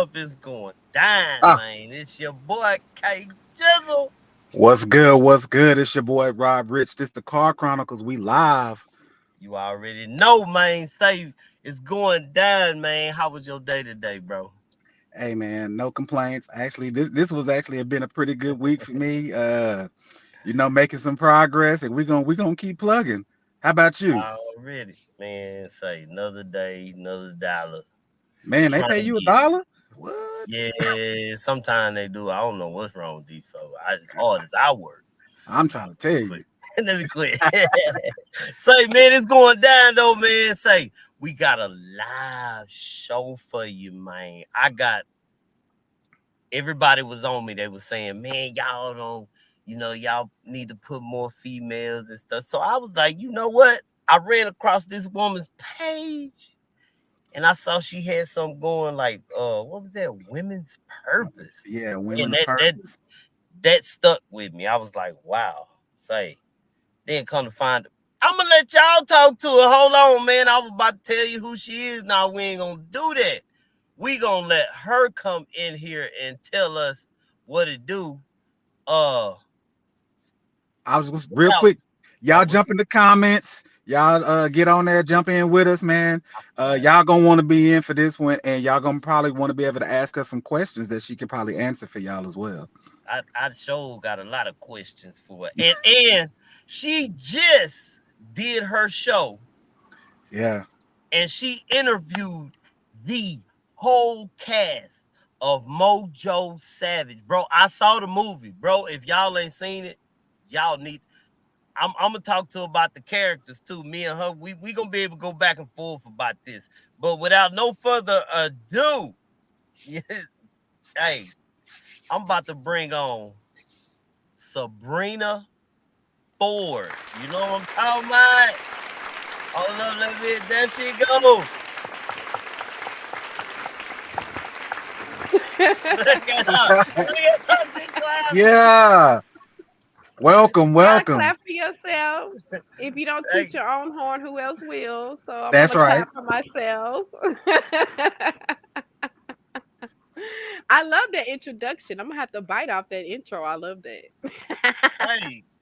up? It's going down, Ah, man. It's your boy K Jizzle. what's good? What's good? It's your boy Rob Rich. This the Car Chronicles. We live. You already know, man. Say it's going down, man. How was your day today, bro? Hey man, no complaints. Actually, this was actually been a pretty good week for me. Making some progress, and we gonna keep plugging. How about you? Already, man. Say another day, another dollar. Man, they Trying pay to you a get it. dollar? What? Yeah, sometimes they do. I don't know what's wrong with these folks. As hard as I work. I'm trying to tell Quit. you. Let me quit. Say, man, it's going down though, man. Say, we got a live show for you, man. I got everybody was on me. They was saying, man, y'all don't, y'all need to put more females and stuff. So I was like, you know what? I ran across this woman's page and I saw she had something going like, what was that? Women's purpose. Yeah, women And of purpose. that stuck with me. I was like, wow. Say, then come to find it. I'm gonna let y'all talk to her. Hold on, man. I was about to tell you who she is. Now we ain't gonna do that. We gonna let her come in here and tell us what it do. Uh, I was just real without quick. Y'all what's jump in the comments. Y'all get on there, jump in with us, man. man? Y'all gonna want to be in for this one, and y'all gonna probably want to be able to ask us some questions that she can probably answer for y'all as well. I sure got a lot of questions for her, and she just did her show Yeah. and she interviewed the whole cast of Mojo Savage. Bro, I saw the movie. Bro, if y'all ain't seen it, y'all need I'm gonna talk to her about the characters too. Me and her, we gonna be able to go back and forth about this. But without no further ado, hey, I'm about to bring on Sabrina Ford. You know what I'm talking about? Hold up, there she go. Look at her. Look at her. She clapping. Yeah. Welcome, Y'all welcome. clap for yourself. If you don't toot Hey, your own horn, who else will? So I'm That's gonna right. clap for myself. I love that introduction. I'm gonna have to bite off that intro. I love that.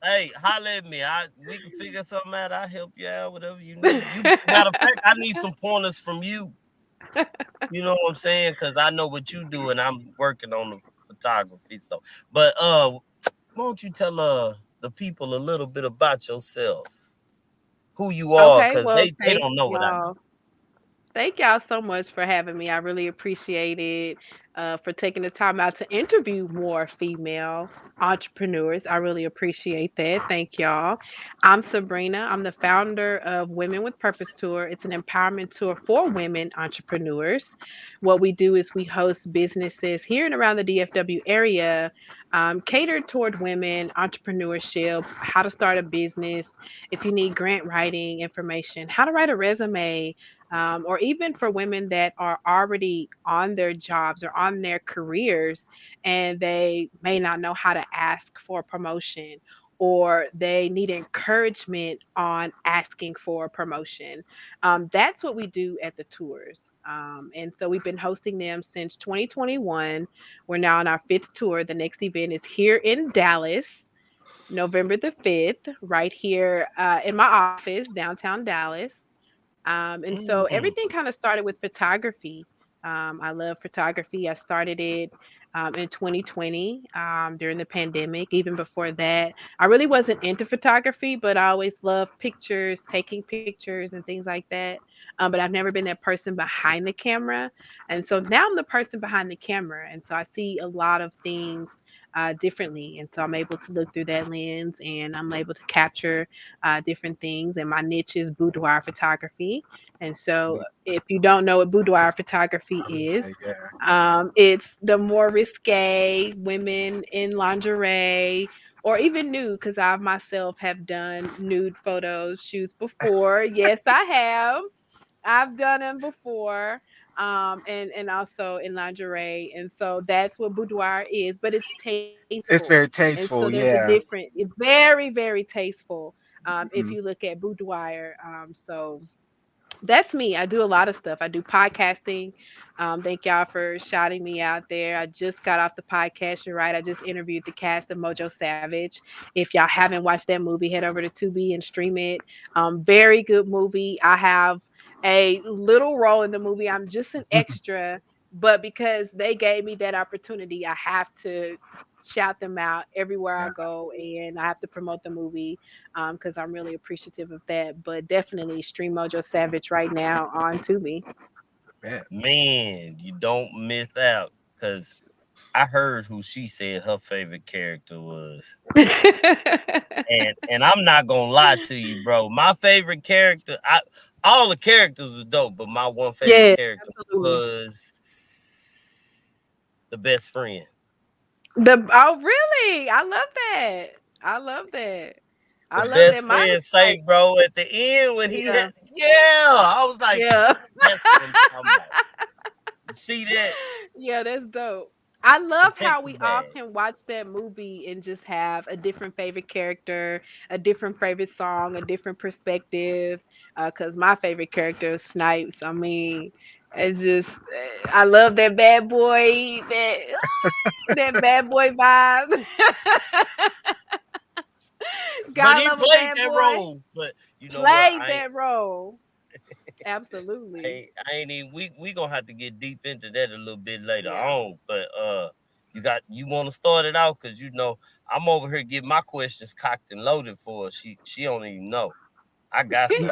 hey, holla at me. We can figure something out. I'll help you out, whatever you need. You matter of fact, I need some pointers from you. You know what I'm saying? Because I know what you do and I'm working on the photography. So but won't you tell the people a little bit about yourself? Who you are, Okay, because well, they don't know what I do. thank y'all so much for having me. I really appreciate it. For taking the time out to interview more female entrepreneurs. I really appreciate that. Thank y'all. I'm Sabrina. I'm the founder of Women with Purpose Tour. It's an empowerment tour for women entrepreneurs. What we do is we host businesses here and around the DFW area, catered toward women, entrepreneurship, how to start a business, if you need grant writing information, how to write a resume, or even for women that are already on their jobs or on their careers and they may not know how to ask for a promotion or they need encouragement on asking for a promotion. That's what we do at the tours. And so we've been hosting them since 2021. We're now on our fifth tour. The next event is here in Dallas, November the 5th, right here in my office, downtown Dallas. And so Mm. everything kind of started with photography. I love photography. I started it in 2020 during the pandemic. Even before that, I really wasn't into photography, but I always loved pictures, taking pictures, and things like that. But I've never been that person behind the camera. And so now I'm the person behind the camera. And so I see a lot of things differently. And so I'm able to look through that lens and I'm able to capture different things. And my niche is boudoir photography. And so, if you don't know what boudoir photography I was gonna is, say, yeah. it's the more risque women in lingerie or even nude, because I myself have done nude photo shoots before. Yes, I have. I've done them before, and also in lingerie, and so that's what boudoir is. But it's tasteful, It's very and so tasteful, there's a yeah. different. It's very, very tasteful. If Mhm. you look at boudoir, so That's me. I do a lot of stuff. I do podcasting. Thank y'all for shouting me out there. I just got off the podcast. You're right. I just interviewed the cast of Mojo Savage. If y'all haven't watched that movie, head over to Tubi and stream it. Very good movie. I have a little role in the movie. I'm just an extra, but because they gave me that opportunity, I have to shout them out everywhere I Yeah, go, and I have to promote the movie because I'm really appreciative of that. But definitely stream Mojo Savage right now on Tubi. bet. Man, you don't miss out because I heard who she said her favorite character was. And I'm not gonna lie to you, bro. My favorite character, I all the characters were dope, but my one favorite Yeah, character absolutely. was the best friend. The oh really? I love that. I love that. The I love best that. Mine friend is say, like bro, at the end when he yeah, had, yeah, I was like, yeah. that's what I'm talking about. You see that? Yeah, that's dope. I love how Protect the we all bag. can watch that movie and just have a different favorite character, a different favorite song, a different perspective. Cause my favorite character is Snipes. I mean, it's just I love that bad boy, that bad boy vibe. But Gotta he love a played bad that boy. role. But you know what? Played that role. Absolutely. I ain't even we gonna have to get deep into that a little bit later Yeah. on. But you wanna start it out because you know I'm over here getting my questions cocked and loaded for her. She don't even know. I got some.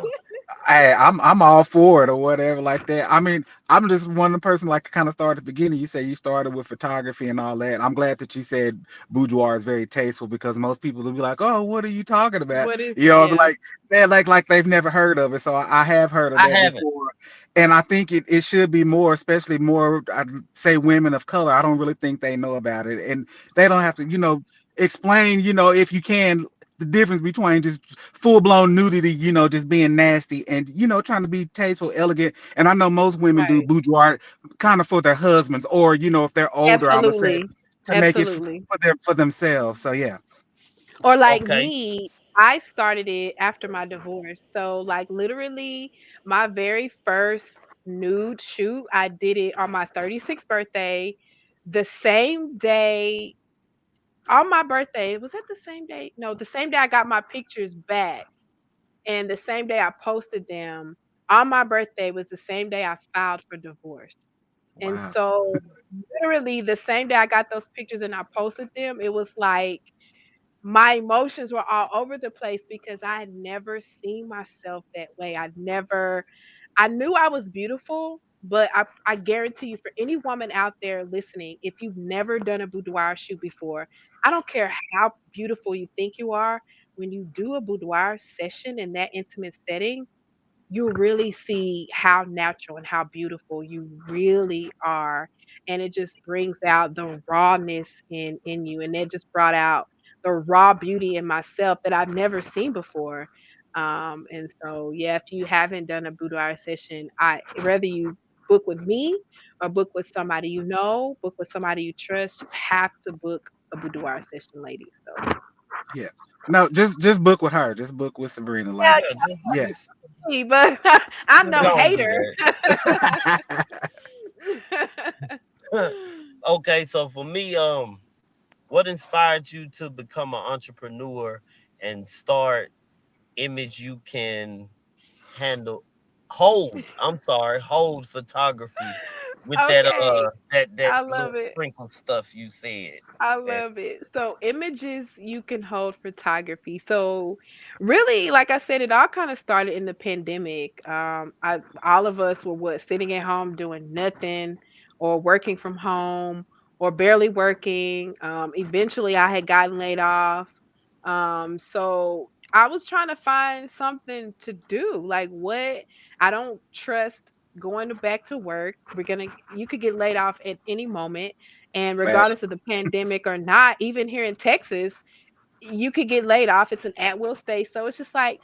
Hey, I'm all for it or whatever like that. I mean, I'm just one person like to kind of start at the beginning. You say you started with photography and all that. I'm glad that you said boudoir is very tasteful because most people will be like, "Oh, what are you talking about?" What is You know, yeah. like they're like they've never heard of it. So I have heard of I that haven't. before, and I think it should be more, especially more. I'd say women of color. I don't really think they know about it, and they don't have to, explain. If you can the difference between just full blown nudity, just being nasty and trying to be tasteful, elegant. And I know most women do Right. boudoir kind of for their husbands, or if they're older, I would say Absolutely. to make it Absolutely. for themselves. So yeah, Or like Okay. me, I started it after my divorce. So like literally my very first nude shoot, I did it on my 36th birthday, the same day on my birthday. Was that the same day? No, the same day I got my pictures back and the same day I posted them. On my birthday was the same day I filed for divorce. And wow, so literally the same day I got those pictures and I posted them, it was like my emotions were all over the place because I had never seen myself that way. I knew I was beautiful, but I guarantee you, for any woman out there listening, if you've never done a boudoir shoot before, I don't care how beautiful you think you are, when you do a boudoir session in that intimate setting, you really see how natural and how beautiful you really are, and it just brings out the rawness in you, and it just brought out the raw beauty in myself that I've never seen before. And so yeah, if you haven't done a boudoir session, I whether you book with me or book with somebody you know, book with somebody you trust, you have to book a boudoir session, ladies. So yeah. No, just book with her. Just book with Sabrina. Like, Yeah, yeah, just yeah, but I'm just no don't do hater. that. Okay, so for me, what inspired you to become an entrepreneur and start image you can handle I'm sorry, hold photography with Okay, that I little love it. sprinkle stuff you said. I And love it. So images you can hold photography. So really, like I said, it all kind of started in the pandemic. I all of us were what sitting at home doing nothing, or working from home, or barely working. Eventually, I had gotten laid off. So I was trying to find something to do. Like what I don't trust going to back to work. You could get laid off at any moment, and regardless facts. of the pandemic or not, even here in Texas, you could get laid off. It's an at will state. So it's just like,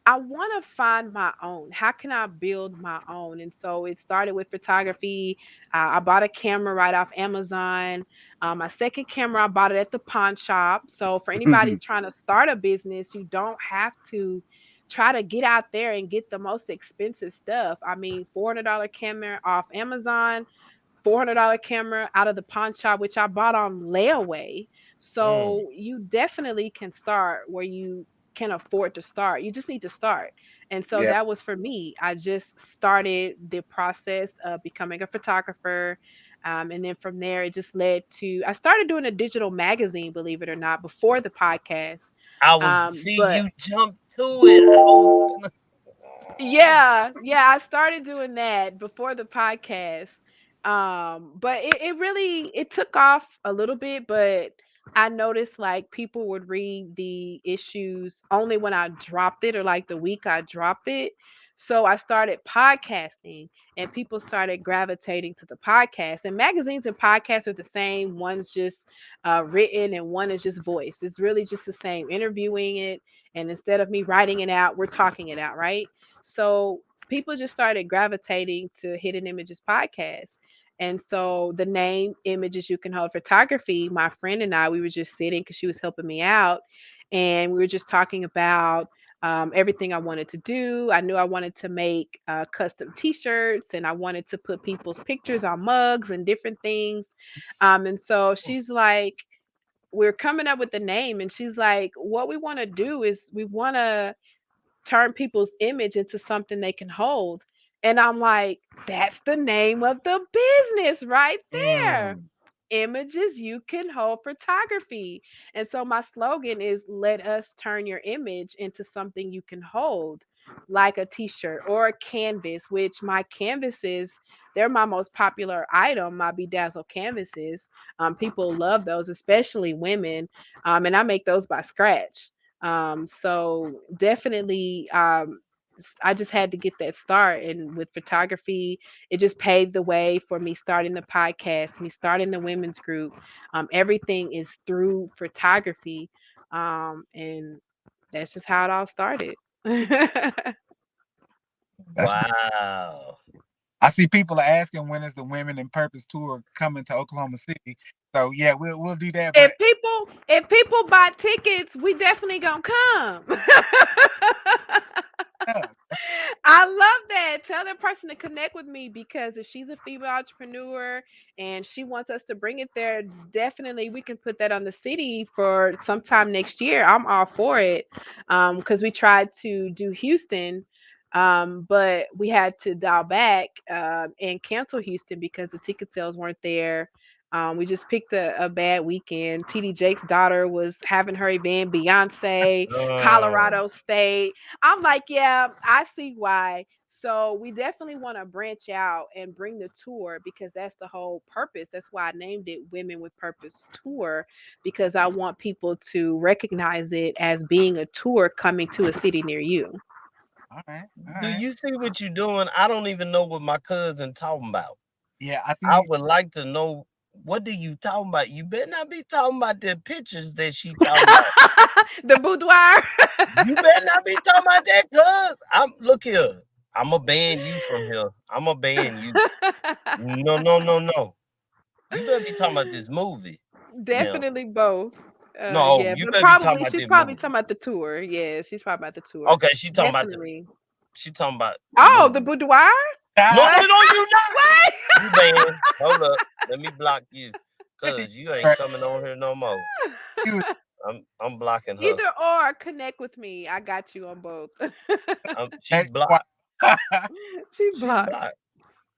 I want to find my own. How can I build my own? And so it started with photography. I bought a camera right off Amazon. My second camera, I bought it at the pawn shop. So for anybody trying to start a business, you don't have to try to get out there and get the most expensive stuff. I mean, $400 camera off Amazon, $400 camera out of the pawn shop, which I bought on layaway. Mm. So you definitely can start where you can afford to start. You just need to start. And so Yeah. that was for me. I just started the process of becoming a photographer. And then from there, it just led to, I started doing a digital magazine, believe it or not, before the podcast. I was see But you jump to it. I was gonna. yeah, yeah, I started doing that before the podcast. But it really it took off a little bit, but I noticed like people would read the issues only when I dropped it or like the week I dropped it. So I started podcasting and people started gravitating to the podcast. And magazines and podcasts are the same. One's just written and one is just voice. It's really just the same, interviewing it. And instead of me writing it out, we're talking it out, right? So people just started gravitating to Hidden Images podcast. And so the name Images You Can Hold Photography, my friend and I, we were just sitting because she was helping me out. And we were just talking about everything I wanted to do. I knew I wanted to make custom t shirts and I wanted to put people's pictures on mugs and different things. And so she's like, we're coming up with the name. And she's like, what we want to do is we want to turn people's image into something they can hold. And I'm like, that's the name of the business right there. Mm. Images you can hold photography. And so my slogan is let us turn your image into something you can hold, like a t-shirt or a canvas, which my canvases, they're my most popular item, my bedazzled canvases. People love those, especially women. And I make those by scratch. So definitely, I just had to get that start. And with photography, it just paved the way for me starting the podcast, me starting the women's group. Everything is through photography. And that's just how it all started. That's Wow. I see people are asking when is the Women in Purpose tour coming to Oklahoma City. So yeah, we'll do that. But If people buy tickets, we definitely gonna come. yeah, I love that. Tell that person to connect with me because if she's a female entrepreneur and she wants us to bring it there, definitely we can put that on the city for sometime next year. I'm all for it. Because we tried to do Houston, but we had to dial back and cancel Houston because the ticket sales weren't there. We just picked a bad weekend. TD Jake's daughter was having her event, Beyonce, Mm. Colorado State. I'm like, yeah, I see why. So we definitely want to branch out and bring the tour because that's the whole purpose. That's why I named it Women with Purpose Tour because I want people to recognize it as being a tour coming to a city near you. all right, all Do right. you see what you're doing? I don't even know what my cousin talking about. Yeah, I I think would like to know what do you talking about? You better not be talking about the pictures that she talking about. The boudoir. You better not be talking about that, cuz I'm look here. I'ma ban you from here. I'ma ban you. No, no, no, no. You better be talking about this movie. Now, Definitely both. no, Yeah, you but better be talking probably about she's this probably movie. talking about the tour. Yeah, she's probably about the tour. Okay, Definitely. she talking about the Oh, the movie. boudoir? No, ah, What? no, you not. What? You banned. Hold up. Let me block you. I think Cause you ain't right. coming on here no more. He was I'm blocking her. Either or, connect with me. I got you on both. She's that quiet. blocked. She She's blocked. blocked.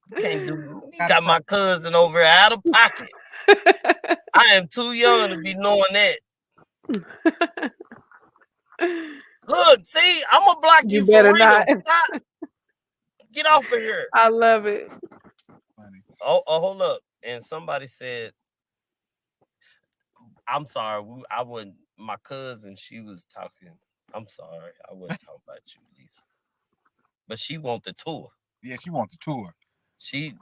You can't do you Got a got problem. my cousin over here out of pocket. I am too young to be knowing that. Look, see, I'm gonna block You you for better not. real. Stop. Get off of here. I love it. Funny. Oh, hold up. And somebody said, I'm sorry. I wouldn't. My cousin, she was talking. I'm sorry. I wasn't talking about you, Lisa. But she want the tour. Yeah, she wants a tour. She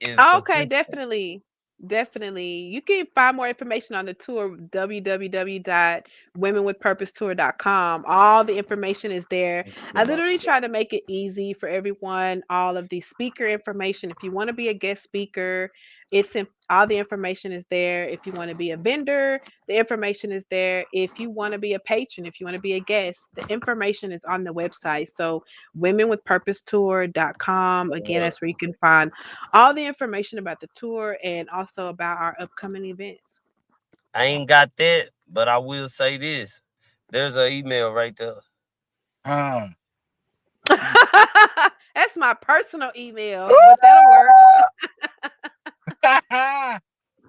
is Okay, consistent. definitely. Definitely. You can find more information on the tour www.womenwithpurposetour.com. All the information is there. I literally try to make it easy for everyone. All of the speaker information. If you want to be a guest speaker, all the information is there. If you want to be a vendor, the information is there. If you want to be a patron, if you want to be a guest, the information is on the website. So womenwithpurposetour.com. Again, Uh, that's where you can find all the information about the tour and also about our upcoming events. I ain't got that, but I will say this. There's an email right there. Uh, That's my personal email, but that'll work.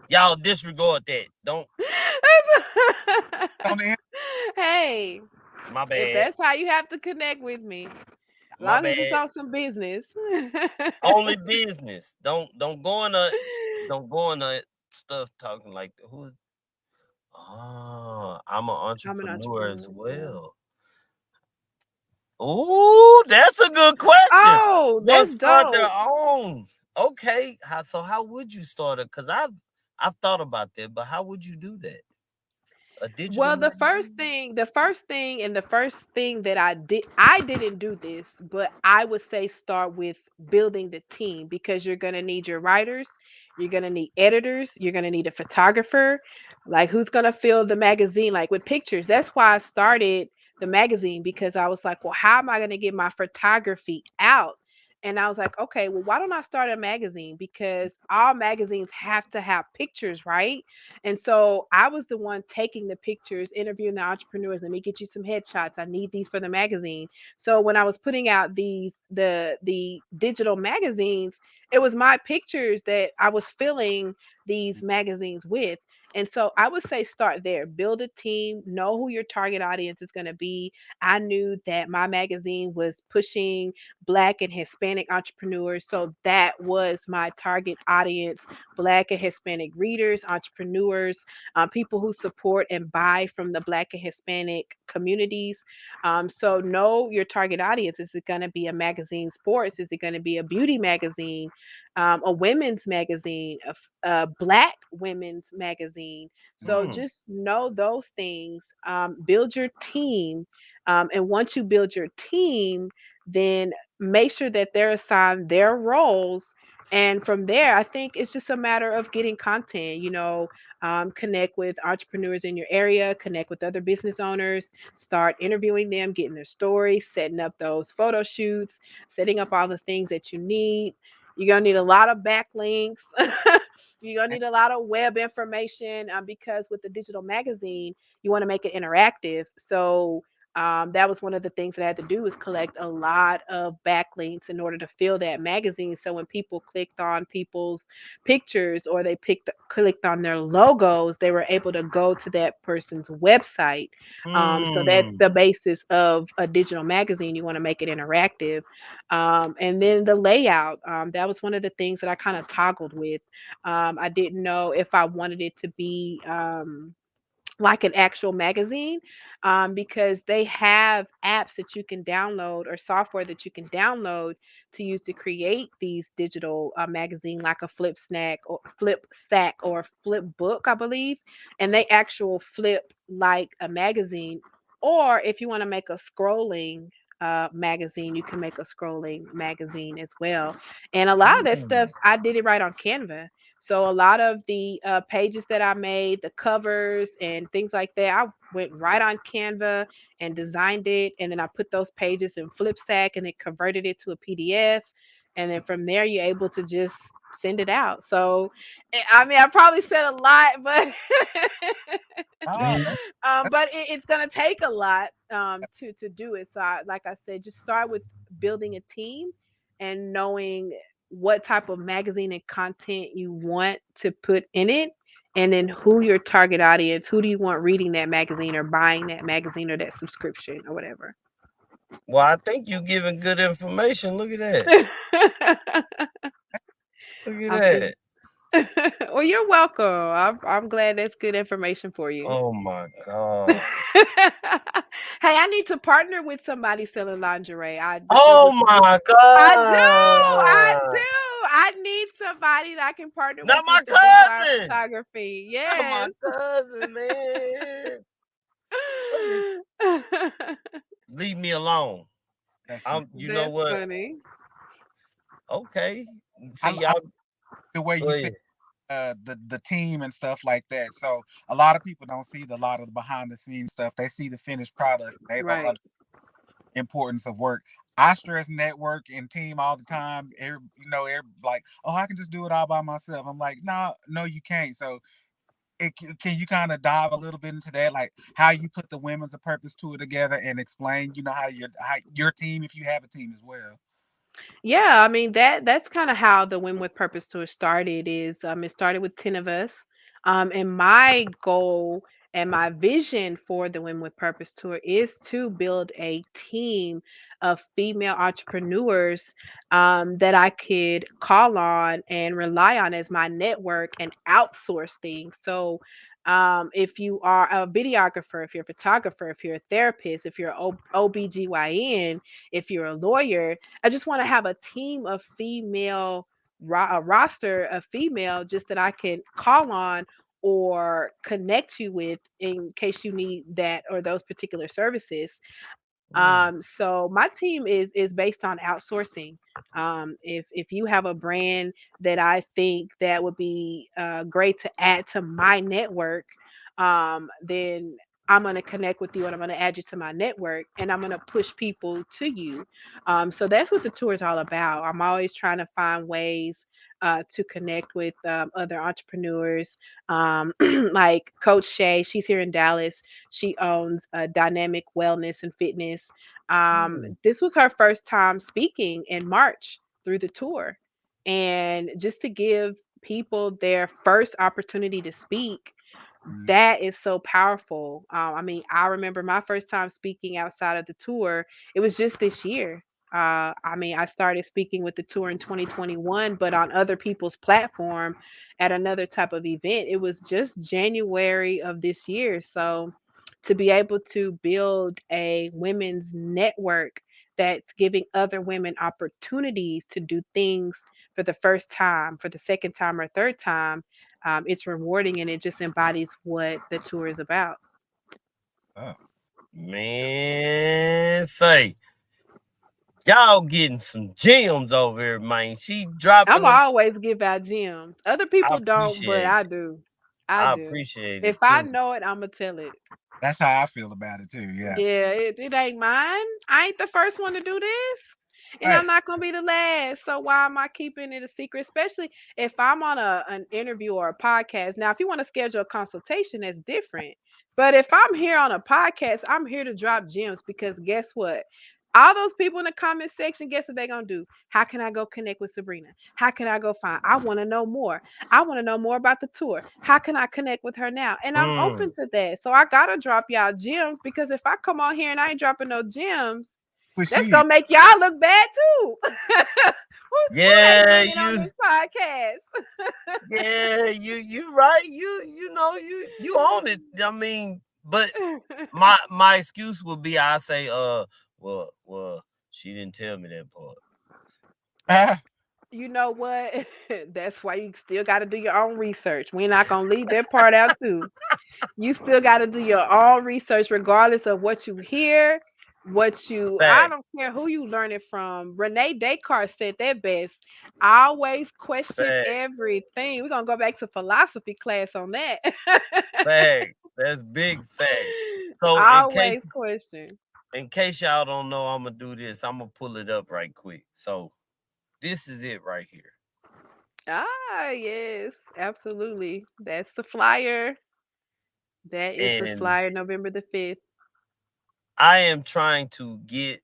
Y'all disregard that. Don't. on the end. Hey, My if bad. that's how you have to connect with me, as My long as it's bad. on some business. Only business. Don't go in a don't go in a stuff talking like who's. Oh, I'm an I'm an entrepreneur entrepreneur as as well. well. Ooh, that's a good question. Oh, What that's start their dope. own? Okay, how would you start it? Because I've thought about that, but how would you do that? A digital Well, magazine? the first thing that I didn't do this, but I would say start with building the team because you're going to need your writers, you're going to need editors, you're going to need a photographer, like who's going to fill the magazine like with pictures. That's why I started the magazine because I was like, well, how am I going to get my photography out? And I was like, okay, well, why don't I start a magazine? Because all magazines have to have pictures, right? And so I was the one taking the pictures, interviewing the entrepreneurs. Let me get you some headshots. I need these for the magazine. So when I was putting out the digital magazines, it was my pictures that I was filling these magazines with. And so I would say start there, build a team, know who your target audience is going to be. I knew that my magazine was pushing Black and Hispanic entrepreneurs. So that was my target audience: Black and Hispanic readers, entrepreneurs, people who support and buy from the Black and Hispanic communities. So know your target audience. Is it going to be a magazine sports? Is it going to be a beauty magazine? A women's magazine, a Black women's magazine. So Hmm. just know those things. Build your team. And once you build your team, then make sure that they're assigned their roles, and from there I think it's just a matter of getting content, connect with entrepreneurs in your area, connect with other business owners, start interviewing them, getting their stories, setting up those photo shoots, setting up all the things that you need. You're going to need a lot of backlinks. You're going to need a lot of web information, because with the digital magazine you want to make it interactive. So that was one of the things that I had to do, was collect a lot of backlinks in order to fill that magazine. So when people clicked on people's pictures or they clicked on their logos, they were able to go to that person's website. So that's Hmm. the basis of a digital magazine. You want to make it interactive. And then the layout, that was one of the things that I kind of toggled with. I didn't know if I wanted it to be like an actual magazine, because they have apps that you can download or software that you can download to use to create these digital magazine, like a flip sack or flip book, I believe. And they actual flip like a magazine. Or if you want to make a scrolling magazine, you can make a scrolling magazine as well. And a lot of that Hmm. stuff I did it right on Canva. So a lot of the pages that I made, the covers and things like that, I went right on Canva and designed it, and then I put those pages in Flipstack and then converted it to a PDF, and then from there you're able to just send it out. So, I mean, I probably said a lot, but Oh, Man, but it's gonna take a lot to do it. So, like I said, just start with building a team and knowing what type of magazine and content you want to put in it, and then who your target audience, who do you want reading that magazine or buying that magazine or that subscription or whatever. well, I think you're giving good information. Look at that. Look at I think. that. Well, you're welcome. I'm glad that's good information for you. Oh my God. Hey, I need to partner with somebody selling lingerie. I just Oh with the my I do. I God. do. I need somebody that I can partner Not with my the boudoir cousin. photography. Not my Yes. cousin, man. What is- Leave me alone. that's funny. You know That's what? funny. Okay. I, See I like y'all. the way Go you said ahead. the team and stuff like that. So a lot of people don't see a lot of the behind the scenes stuff. They see the finished product. They don't Right. importance of work. I stress network and team all the time. Every like, oh, I can just do it all by myself. I'm like, no, no, you can't. So, can you kind of dive a little bit into that, like how you put the women's of purpose tour together and explain, how your team, if you have a team as well. Yeah, I mean that's kind of how the Win with Purpose tour started. Is it started with 10 of us, and my goal and my vision for the Win with Purpose tour is to build a team of female entrepreneurs that I could call on and rely on as my network and outsource things. So. If you are a videographer, if you're a photographer, if you're a therapist, if you're an OBGYN, if you're a lawyer, I just want to have a team of female, a roster of female, just that I can call on or connect you with in case you need that or those particular services. Mm, So my team is based on outsourcing. If you have a brand that I think that would be great to add to my network, then I'm going to connect with you and I'm going to add you to my network and I'm going to push people to you. So that's what the tour is all about. I'm always trying to find ways to connect with other entrepreneurs. Like Coach Shay, she's here in Dallas. She owns Dynamic Wellness and Fitness. mm, This was her first time speaking in March through the tour. And just to give people their first opportunity to speak, Mm. that is so powerful. I mean, I remember my first time speaking outside of the tour. It was just this year. I mean, I started speaking with the tour in 2021, but on other people's platform at another type of event. It was just January of this year. So to be able to build a women's network that's giving other women opportunities to do things for the first time, for the second time, or third time, it's rewarding and it just embodies what the tour is about. Oh. man, say y'all getting some gems over here, man. She dropping I'm them. always give out gems. Other I people don't, but appreciate I it. do. I I do. appreciate If it I too. know it, I'm gonna tell it. That's how I feel about it too. Yeah. Yeah, it ain't mine. I ain't the first one to do this. And I'm Right. not gonna be the last. So why am I keeping it a secret? Especially if I'm on an interview or a podcast. Now, if you want to schedule a consultation, that's different. But if I'm here on a podcast, I'm here to drop gems because guess what? All those people in the comment section, guess what they're gonna do? How can I go connect with Sabrina? How can I go find? I want to know more. I want to know more about the tour. How can I connect with her now? And I'm open Mm, to that. So I gotta drop y'all gems because if I come on here and I ain't dropping no gems, Push that's you. gonna make y'all look bad too. Who they yeah, bringing on you. this podcast? Yeah, you right. You know you own it. I mean, but my excuse would be I say well she didn't tell me that part. Ah, You know what? That's why you still got to do your own research. We're not gonna leave that part out too. You still got to do your own research, regardless of what you hear. I Fact, don't care who you learn it from. Renee Descartes said that best. Always question fact, everything. We're gonna go back to philosophy class on that. fact. That's big facts. So Always question. in case y'all don't know, I'm gonna do this. I'm gonna pull it up right quick. So this is it right here. Ah, yes, absolutely. That's the flyer. That is the And flyer, November the 5th. I am trying to get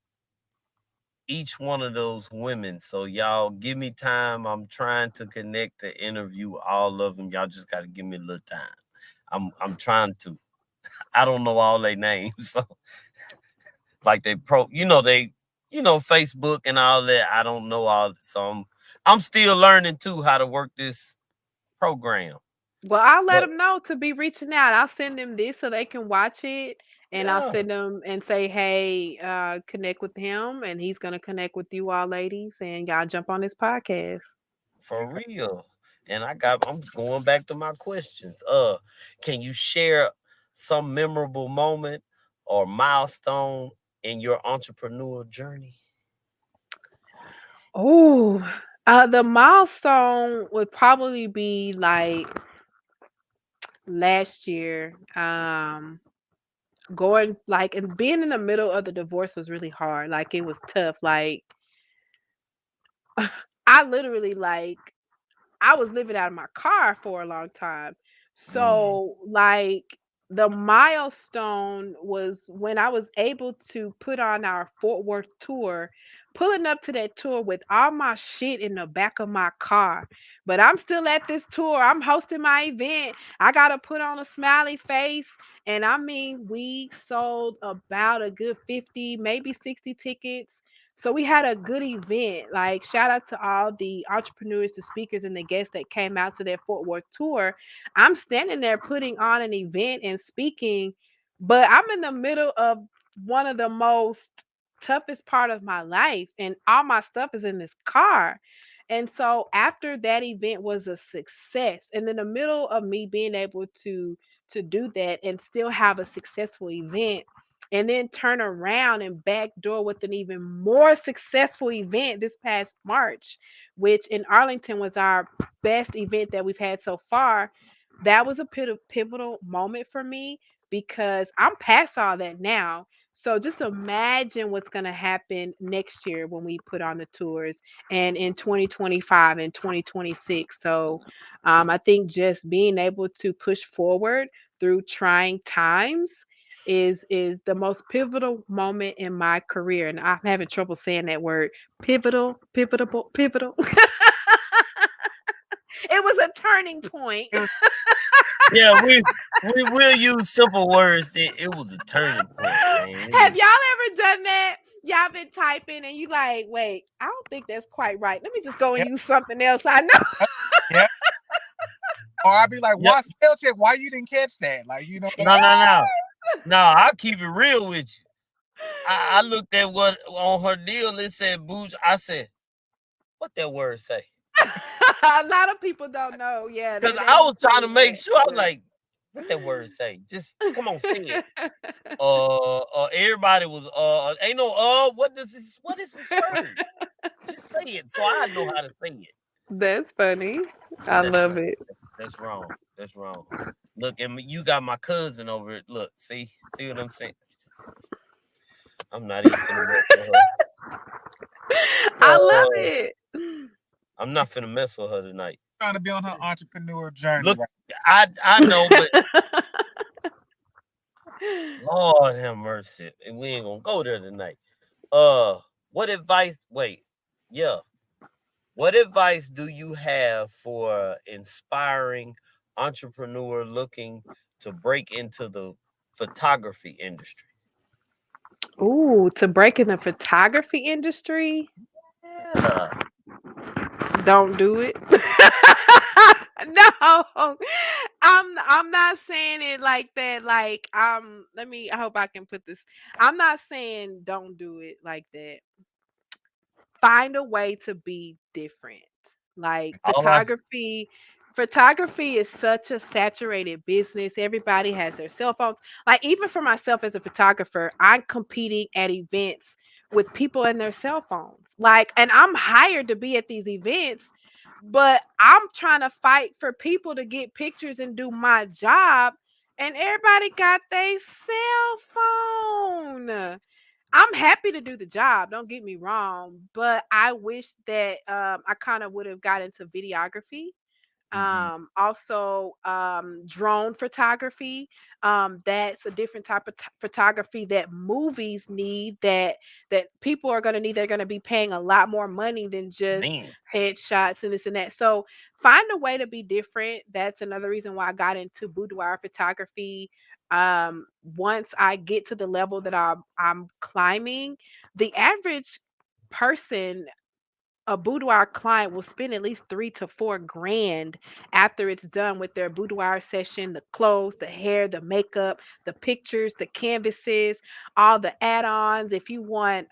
each one of those women. So y'all give me time. I'm trying to connect to interview all of them. Y'all just gotta give me a little time. I'm trying to. I don't know all their names. So like Facebook and all that. I don't know all so I'm still learning too how to work this program. Well, I'll let But them know to be reaching out. I'll send them this so they can watch it, and I'll yeah, send them and say, "Hey, connect with him, and he's gonna connect with you all, ladies, and y'all jump on this podcast." for real. And I'm going back to my questions. Can you share some memorable moment or milestone in your entrepreneurial journey? Oh. The milestone would probably be like last year. Going like and being in the middle of the divorce was really hard. Like it was tough. Like I literally like I was living out of my car for a long time. Mm. So, like, the milestone was when I was able to put on our Fort Worth tour, pulling up to that tour with all my shit in the back of my car. But I'm still at this tour. I'm hosting my event. I got to put on a smiley face. And I mean, we sold about a good 50, maybe 60 tickets. So we had a good event. Like shout out to all the entrepreneurs, the speakers, and the guests that came out to their Fort Worth tour. I'm standing there putting on an event and speaking, but I'm in the middle of one of the most toughest part of my life, and all my stuff is in this car. And so after that event was a success, and in the middle of me being able to do that and still have a successful event and then turn around and backdoor with an even more successful event this past March, which in Arlington was our best event that we've had so far. That was a pivotal moment for me because I'm past all that now. So just imagine what's going to happen next year when we put on the tours and in 2025 and 2026. So I think just being able to push forward through trying times is the most pivotal moment in my career, and I'm having trouble saying that word. Pivotal. It was a turning point. It was, Yeah, we will use simple words. It was a turning point, man. It Have was. y'all ever done that? Y'all been typing and you like, wait, I don't think that's quite right. Let me just go and yeah, use something else. I know. yeah. Or I'd be like, Yep. why spell check? Why you didn't catch that? Like, you know what No, no, no, no. I'll keep it real with you. I looked at what on her deal. It said booze. I said, what that word say? A lot of people don't know. Yeah, Because they I be was trying to saying make that. sure. I was Yeah. like, what that word say? Just come on, say it. Everybody was ain't no what is this word? Just say it so I know how to say it. That's funny. I That's love not it. that's wrong. That's wrong. Look, and you got my cousin over it. Look, see what I'm saying? I'm not even finna mess with her. I love Uh, it. I'm not finna mess with her tonight. trying to be on her entrepreneur journey, Look, right? I know, but Lord have mercy, and we ain't gonna go there tonight. Uh, what advice? Wait, yeah. What advice do you have for inspiring entrepreneur looking to break into the photography industry? Ooh, to break in the photography industry, Yeah. don't do it. No, I'm not saying it like that. Like let me. I hope I can put this. I'm not saying don't do it like that. Find a way to be different. Like All right. photography is such a saturated business. Everybody has their cell phones. Like even for myself as a photographer, I'm competing at events with people and their cell phones. Like and I'm hired to be at these events, but I'm trying to fight for people to get pictures and do my job and everybody got their cell phone. I'm happy to do the job, don't get me wrong, but I wish that I kind of would have got into videography, Mm-hmm. also drone photography. That's a different type of photography that movies need, that people are going to need. They're going to be paying a lot more money than just Man. headshots and this and that. So find a way to be different. That's another reason why I got into boudoir photography. Once I get to the level that I'm climbing, the average person, a boudoir client, will spend at least 3 to 4 grand after it's done with their boudoir session, the clothes, the hair, the makeup, the pictures, the canvases, all the add-ons. If you want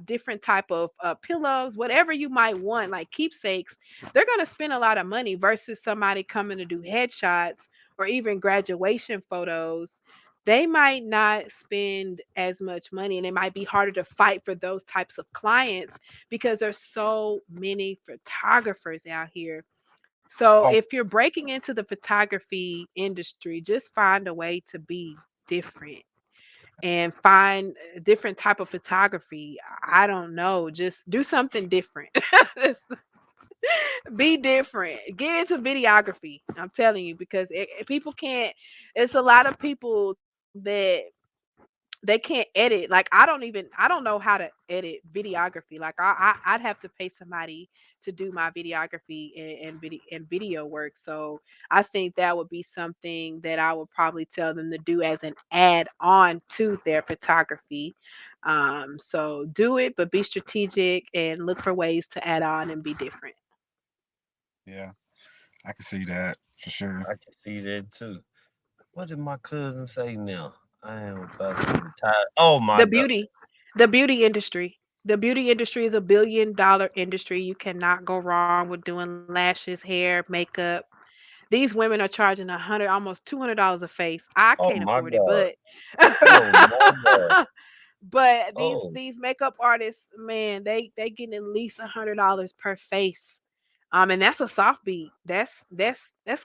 different type of pillows, whatever you might want, like keepsakes, they're going to spend a lot of money versus somebody coming to do headshots or even graduation photos. they might not spend as much money, and it might be harder to fight for those types of clients because there's so many photographers out here. So Oh, if you're breaking into the photography industry, just find a way to be different and find a different type of photography. I don't know, just do something different. Just be different. Get into videography. I'm telling you because people can't. It's a lot of people that they can't edit. Like I don't know how to edit videography. Like I'd have to pay somebody to do my videography and video work. So I think that would be something that I would probably tell them to do as an add on to their photography. So do it, but be strategic and look for ways to add on and be different. yeah, I can see that for sure. I can see that too. What did my cousin say now? I am about to retire. Oh my The god. beauty, the beauty industry. The beauty industry is a billion-dollar industry. You cannot go wrong with doing lashes, hair, makeup. These women are charging almost $200 a face. I Oh can't my afford it, god. but Oh my god. but Oh. these makeup artists, man, they getting at least $100 per face. And that's a soft beat. That's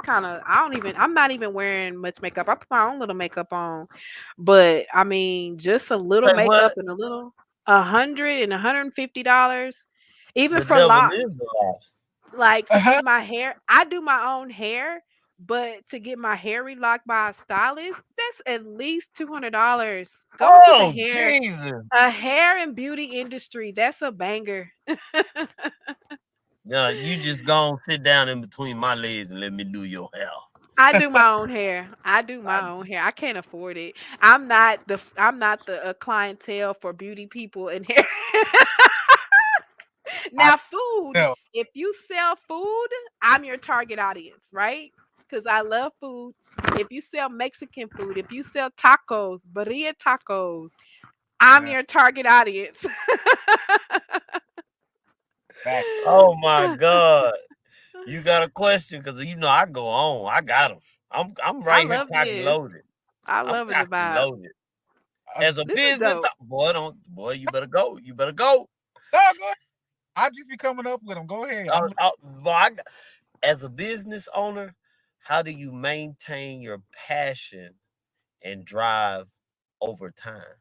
kind of I don't even I'm not even wearing much makeup. I put my own little makeup on, but I mean just a little Say makeup what? and a little $150, even The for devil lock, is alive. like to Uh-huh. get my hair. I do my own hair, but to get my hair relocked by a stylist, that's at least $200. Go to the Oh hair, Jesus. a hair and beauty industry. That's a banger. You just gonna sit down in between my legs and let me do your hair. I do my own hair. I do I, my own hair. I can't afford it. I'm not the clientele for beauty people and hair. I Now, food. know. If you sell food, I'm your target audience, right? Because I love food. If you sell Mexican food, if you sell tacos, birria tacos, I'm Yeah, your target audience. facts. oh my God. You got a question? Cause you know I go on. I got them. I'm I right here love cocky this. loaded. I I'm love the cocky vibe. loaded. Uh, As a This is business, dope. boy, don't boy, you better go. You better go. no, go ahead. I'll just be coming up with them. Go ahead. I'm Boy, as a business owner, how do you maintain your passion and drive over time?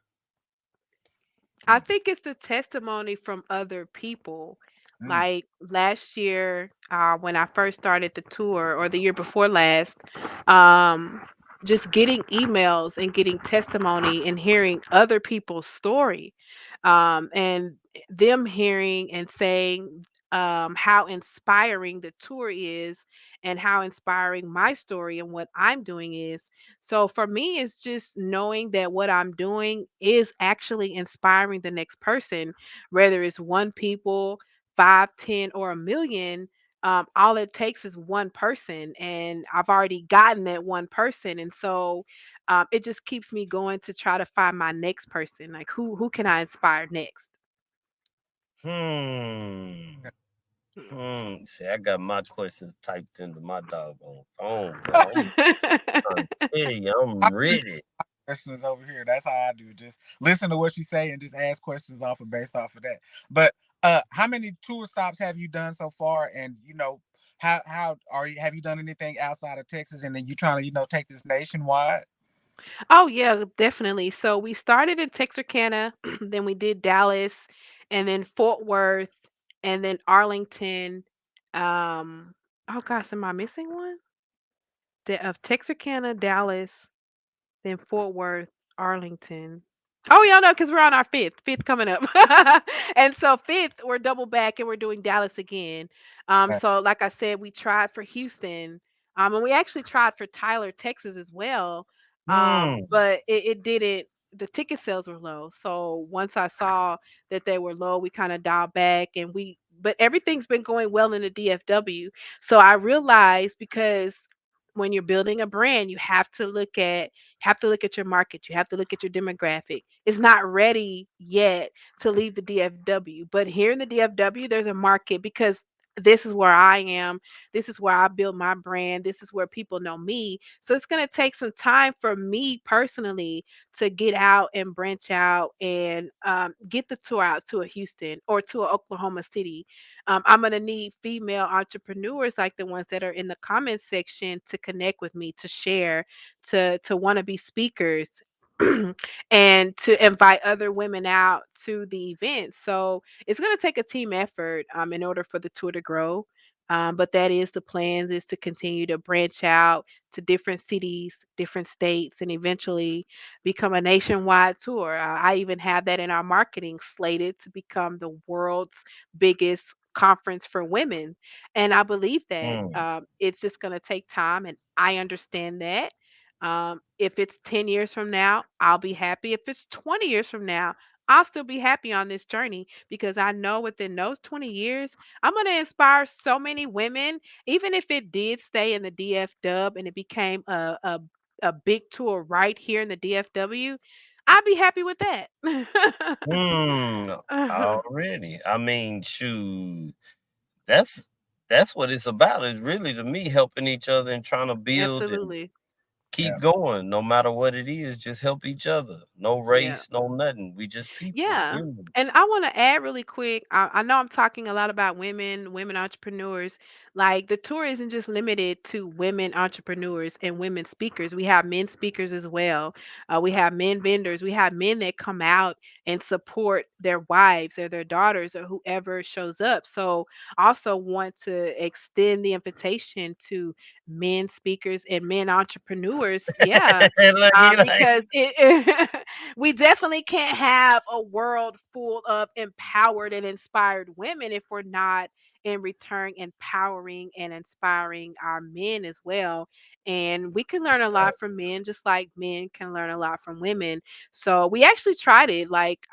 I think it's a testimony from other people. mm, Like last year, when I first started the tour, or the year before last, um, just getting emails and getting testimony and hearing other people's story, and them hearing and saying how inspiring the tour is and how inspiring my story and what I'm doing is. So for me, it's just knowing that what I'm doing is actually inspiring the next person, whether it's one people, five, 10, or a million. All it takes is one person, and I've already gotten that one person, and so it just keeps me going to try to find my next person. Like who can I inspire next? Hmm. yeah. See, I got my questions typed into my doggone phone, boy. I'm trying to tell you, I I'm do ready. questions over here. That's how I do. Just listen to what you say and just ask questions off of based off of that. But how many tour stops have you done so far? And how are you? Have you done anything outside of Texas? And then you trying to take this nationwide? Oh yeah, definitely. So we started in Texarkana, then we did Dallas, and then Fort Worth, and then Arlington. Oh gosh, am I missing one? Of Texarkana, Dallas, then Fort Worth, Arlington. Oh yeah, no, because we're on our fifth coming up, and so fifth we're double back and we're doing Dallas again. Uh, So like I said, we tried for Houston, and we actually tried for Tyler, Texas as well, Hmm. but it didn't. The ticket sales were low, so once I saw that they were low, we kind of dialed back, and we. But everything's been going well in the DFW, so I realized because when you're building a brand, you have to look at your market. You have to look at your demographic. It's not ready yet to leave the DFW, but here in the DFW, there's a market because this is where I am. This is where I build my brand. This is where people know me. So it's going to take some time for me personally to get out and branch out and get the tour out to a Houston or to a Oklahoma City. I'm going to need female entrepreneurs like the ones that are in the comments section to connect with me, to share, to want to be speakers. And to invite other women out to the event. So it's going to take a team effort in order for the tour to grow. But that is the plans, is to continue to branch out to different cities, different states, and eventually become a nationwide tour. I even have that in our marketing, slated to become the world's biggest conference for women. And I believe that Mm, it's just going to take time, and I understand that. If it's 10 years from now, I'll be happy. If it's 20 years from now, I'll still be happy on this journey, because I know within those 20 years, I'm going to inspire so many women. Even if it did stay in the DF Dub and it became a big tour right here in the DFW, I'd be happy with that. mm, already. I mean, shoot, that's that's what it's about. Is really to me helping each other and trying to build and Absolutely. keep Yeah. going, no matter what it is. Just help each other. No Yeah. race, no nothing. We just people, Yeah. And humans. I want to add really quick. I know I'm talking a lot about women, women entrepreneurs. Like the tour isn't just limited to women entrepreneurs and women speakers. We have men speakers as well. We have men vendors. We have men that come out and support their wives or their daughters or whoever shows up. So I also want to extend the invitation to men speakers and men entrepreneurs. Yeah. Look, he like, Because we definitely can't have a world full of empowered and inspired women if we're not in return empowering and inspiring our men as well. And we can learn a lot from men, just like men can learn a lot from women. So we actually tried it. Like,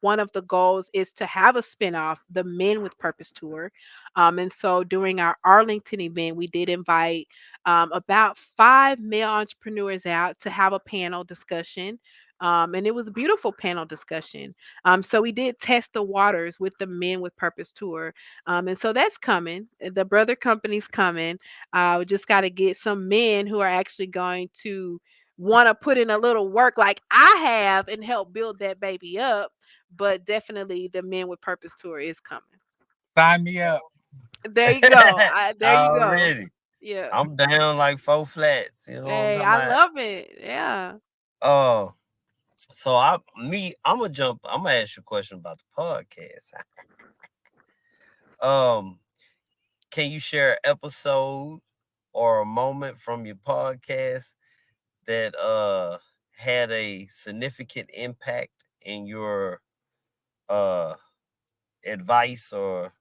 one of the goals is to have a spinoff, the Men with Purpose tour. And so during our Arlington event, we did invite about 5 male entrepreneurs out to have a panel discussion. And it was a beautiful panel discussion. So we did test the waters with the Men with Purpose tour. And so that's coming. The brother company's coming. We just got to get some men who are actually going to want to put in a little work like I have and help build that baby up. But definitely the Men with Purpose tour is coming. Sign me up. There you go. There you go. already. Yeah. I'm down like 4 flats. You know what I'm Hey, talking I about? love it. Yeah. Oh, so I'm gonna jump. I'm gonna ask you a question about the podcast. Um, can you share an episode or a moment from your podcast that had a significant impact in your uh advice, or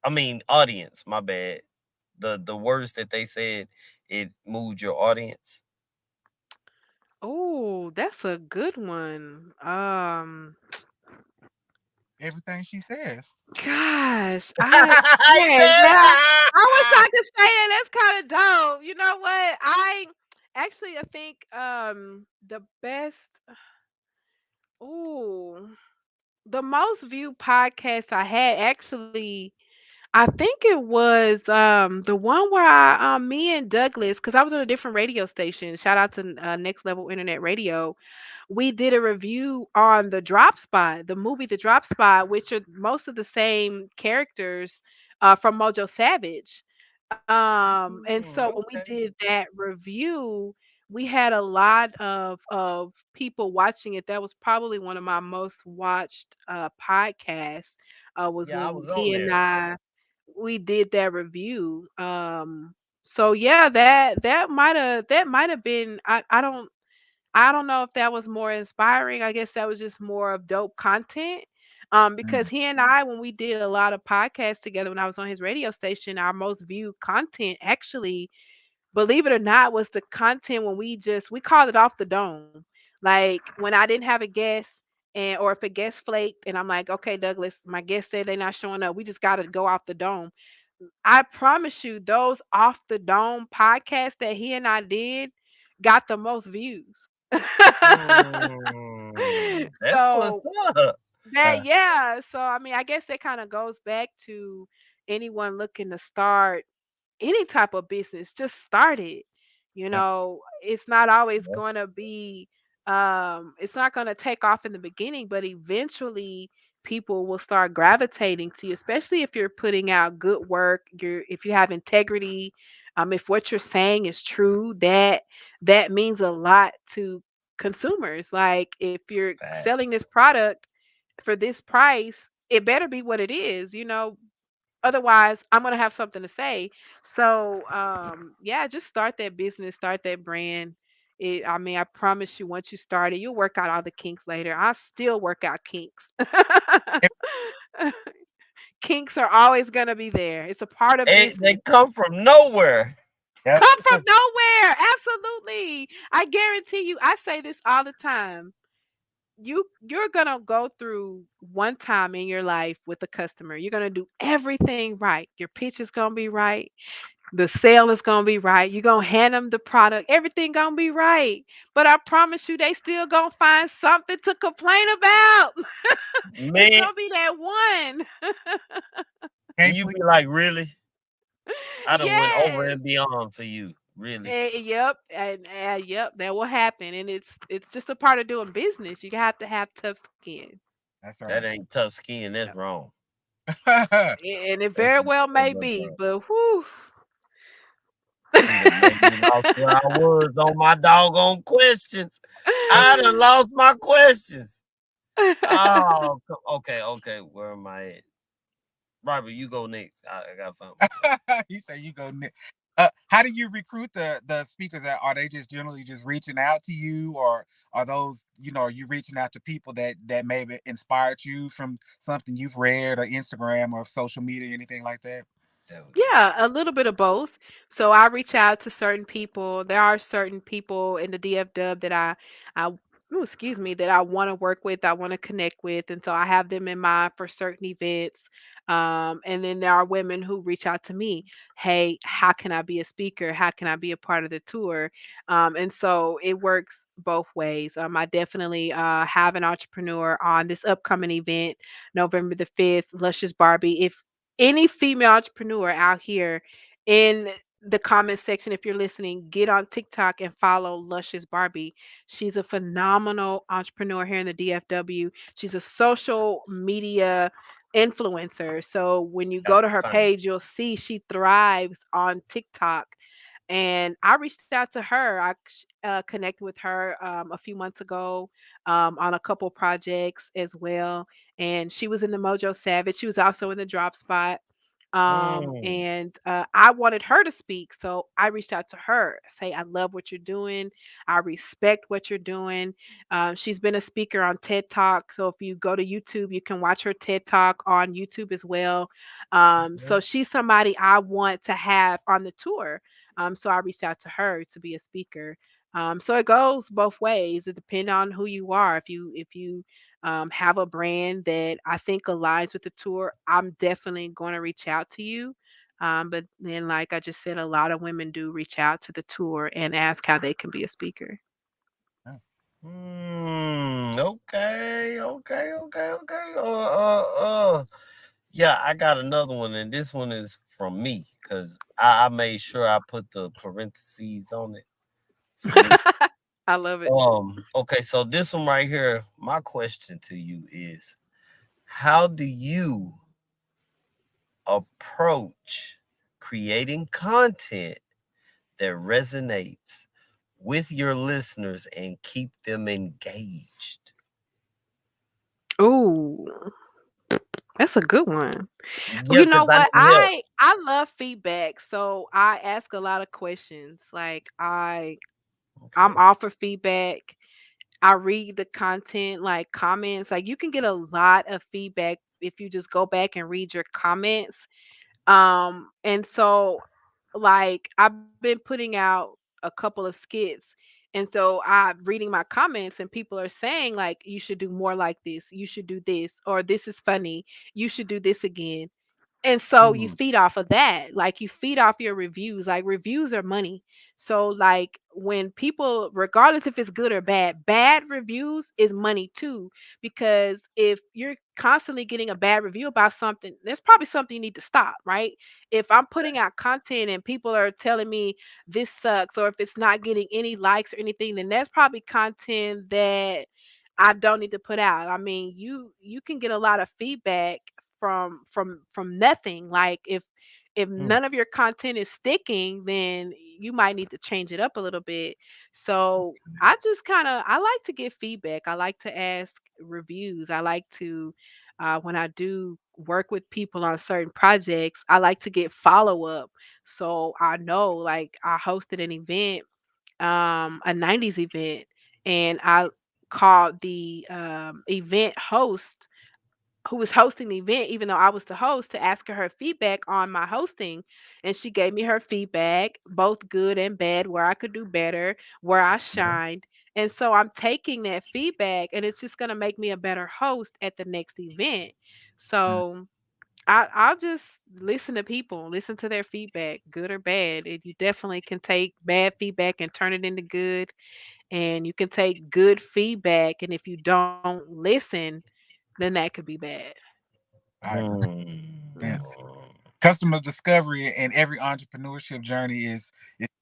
I mean audience, my bad. The words that they said, it moved your audience. Oh, that's a good one. Everything she says. Gosh, He yeah, said, yeah. I wish I could say that. That's kind of dope. You know what? I think the best. Ooh, the most viewed podcast I had actually, I think it was the one where I me and Douglas, because I was on a different radio station. Shout out to Next Level Internet Radio. We did a review on the Drop Spot, the movie The Drop Spot, which are most of the same characters from Mojo Savage. And so when we okay. did that review, we had a lot of people watching it. That was probably one of my most watched podcasts. Was Yeah, I when was on he and there. we did that review. So yeah, that might have been. I don't know if that was more inspiring. I guess that was just more of dope content. Because Mm. he and I, when we did a lot of podcasts together when I was on his radio station, our most viewed content actually, believe it or not, was the content when we called it off the dome. Like when I didn't have a guest, and or if a guest flaked and I'm like, okay, Douglas, my guest said they're not showing up. We just gotta go off the dome. I promise you, those off the dome podcasts that he and I did got the most views. That's what's So up. that Yeah. yeah, so I mean, I guess that kind of goes back to anyone looking to start any type of business, just start it. Yep. It's not always Yeah, going to be it's not going to take off in the beginning, but eventually people will start gravitating to you, especially if you're putting out good work, if you have integrity, if what you're saying is true, that means a lot to consumers. Like if you're selling this facts. product for this price, it better be what it is, otherwise I'm going to have something to say. So yeah, just start that business, start that brand. I mean, I promise you, once you start it, you'll work out all the kinks later. I still work out kinks. Kinks are always going to be there. It's a part of They business. come from nowhere. Yep. Come from nowhere. Absolutely. I guarantee you, I say this all the time. You're going to go through one time in your life with a customer. You're going to do everything right. Your pitch is going to be right. The sale is gonna be right. You're gonna hand them the product. Everything gonna be right. But I promise you, they still gonna find something to complain about. It's Man, gonna be that one. and Can't you please. be like, really? I done went over Yes. and beyond for you. Really? Yep. And yep, that will happen. And it's just a part of doing business. You have to have tough skin. That's That right. ain't tough skin. That's Yep. wrong. And it That's very well very may much be, wrong. but whew. See, done made me lost where I was on my doggone questions. I done lost my questions. Oh, okay, okay. Where am I at? Robert, you go next. I got something. You say you go. How do you recruit the speakers? Are they just generally just reaching out to you, or are those are you reaching out to people that maybe inspired you from something you've read or Instagram or social media, anything like that? That was it. Yeah, a little bit of both. So I reach out to certain people. There are certain people in the DFW I excuse me, that I want to work with, I want to connect with, and so I have them in mind for certain events. And then there are women who reach out to me. Hey, how can I be a speaker? How can I be a part of the tour? And so it works both ways. I definitely have an entrepreneur on this upcoming event, November the 5th, Luscious Barbie. If any female entrepreneur out here in the comment section, if you're listening, get on TikTok and follow Luscious Barbie. She's a phenomenal entrepreneur here in the DFW. She's a social media influencer. So when you Got go to the her fame. page, you'll see she thrives on TikTok. And I reached out to her. I connected with her a few months ago on a couple projects as well. And she was in the Mojo Savage. She was also in the Drop Spot. Mm, And I wanted her to speak. So I reached out to her, say, I love what you're doing. I respect what you're doing. She's been a speaker on TED Talk. So if you go to YouTube, you can watch her TED Talk on YouTube as well. okay. So she's somebody I want to have on the tour. So I reached out to her to be a speaker. So it goes both ways. It depends on who you are. If you have a brand that I think aligns with the tour, I'm definitely going to reach out to you. But then, like I just said, a lot of women do reach out to the tour and ask how they can be a speaker. Yeah. Okay, okay, okay, okay. Yeah, I got another one, and this one is from me because I made sure I put the parentheses on it for me. I love it. Okay, so this one right here, my question to you is how do you approach creating content that resonates with your listeners and keep them engaged? Ooh, that's a good one. Well, Yeah, you because know I what? need help. I love feedback, so I ask a lot of questions. Like I'm Okay. all for feedback. I read the content, like comments. Like you can get a lot of feedback if you just go back and read your comments. And so like I've been putting out a couple of skits, and so I'm reading my comments and people are saying like you should do more like this, you should do this, or this is funny, you should do this again. And so you Hmm. feed off of that. Like you feed off your reviews. Like reviews are money. So like when people, regardless if it's good or bad, bad reviews is money too. Because if you're constantly getting a bad review about something, there's probably something you need to stop, right? If I'm putting out content and people are telling me this sucks, or if it's not getting any likes or anything, then that's probably content that I don't need to put out. I mean, you can get a lot of feedback from nothing. Like if Hmm. none of your content is sticking, then you might need to change it up a little bit. So I just kind of I like to get feedback. I like to ask reviews. I like to when I do work with people on certain projects, I like to get follow up. So I know, like I hosted an event, a 90s event, and I called the event host who was hosting the event, even though I was the host, to ask her feedback on my hosting. And she gave me her feedback, both good and bad, where I could do better, where I shined. And so I'm taking that feedback and it's just going to make me a better host at the next event. Mm. So I'll just listen to people, listen to their feedback, good or bad. And you definitely can take bad feedback and turn it into good. And you can take good feedback. And if you don't listen, then that could be bad. I agree. Hmm. Yeah. Yeah. Customer discovery in every entrepreneurship journey is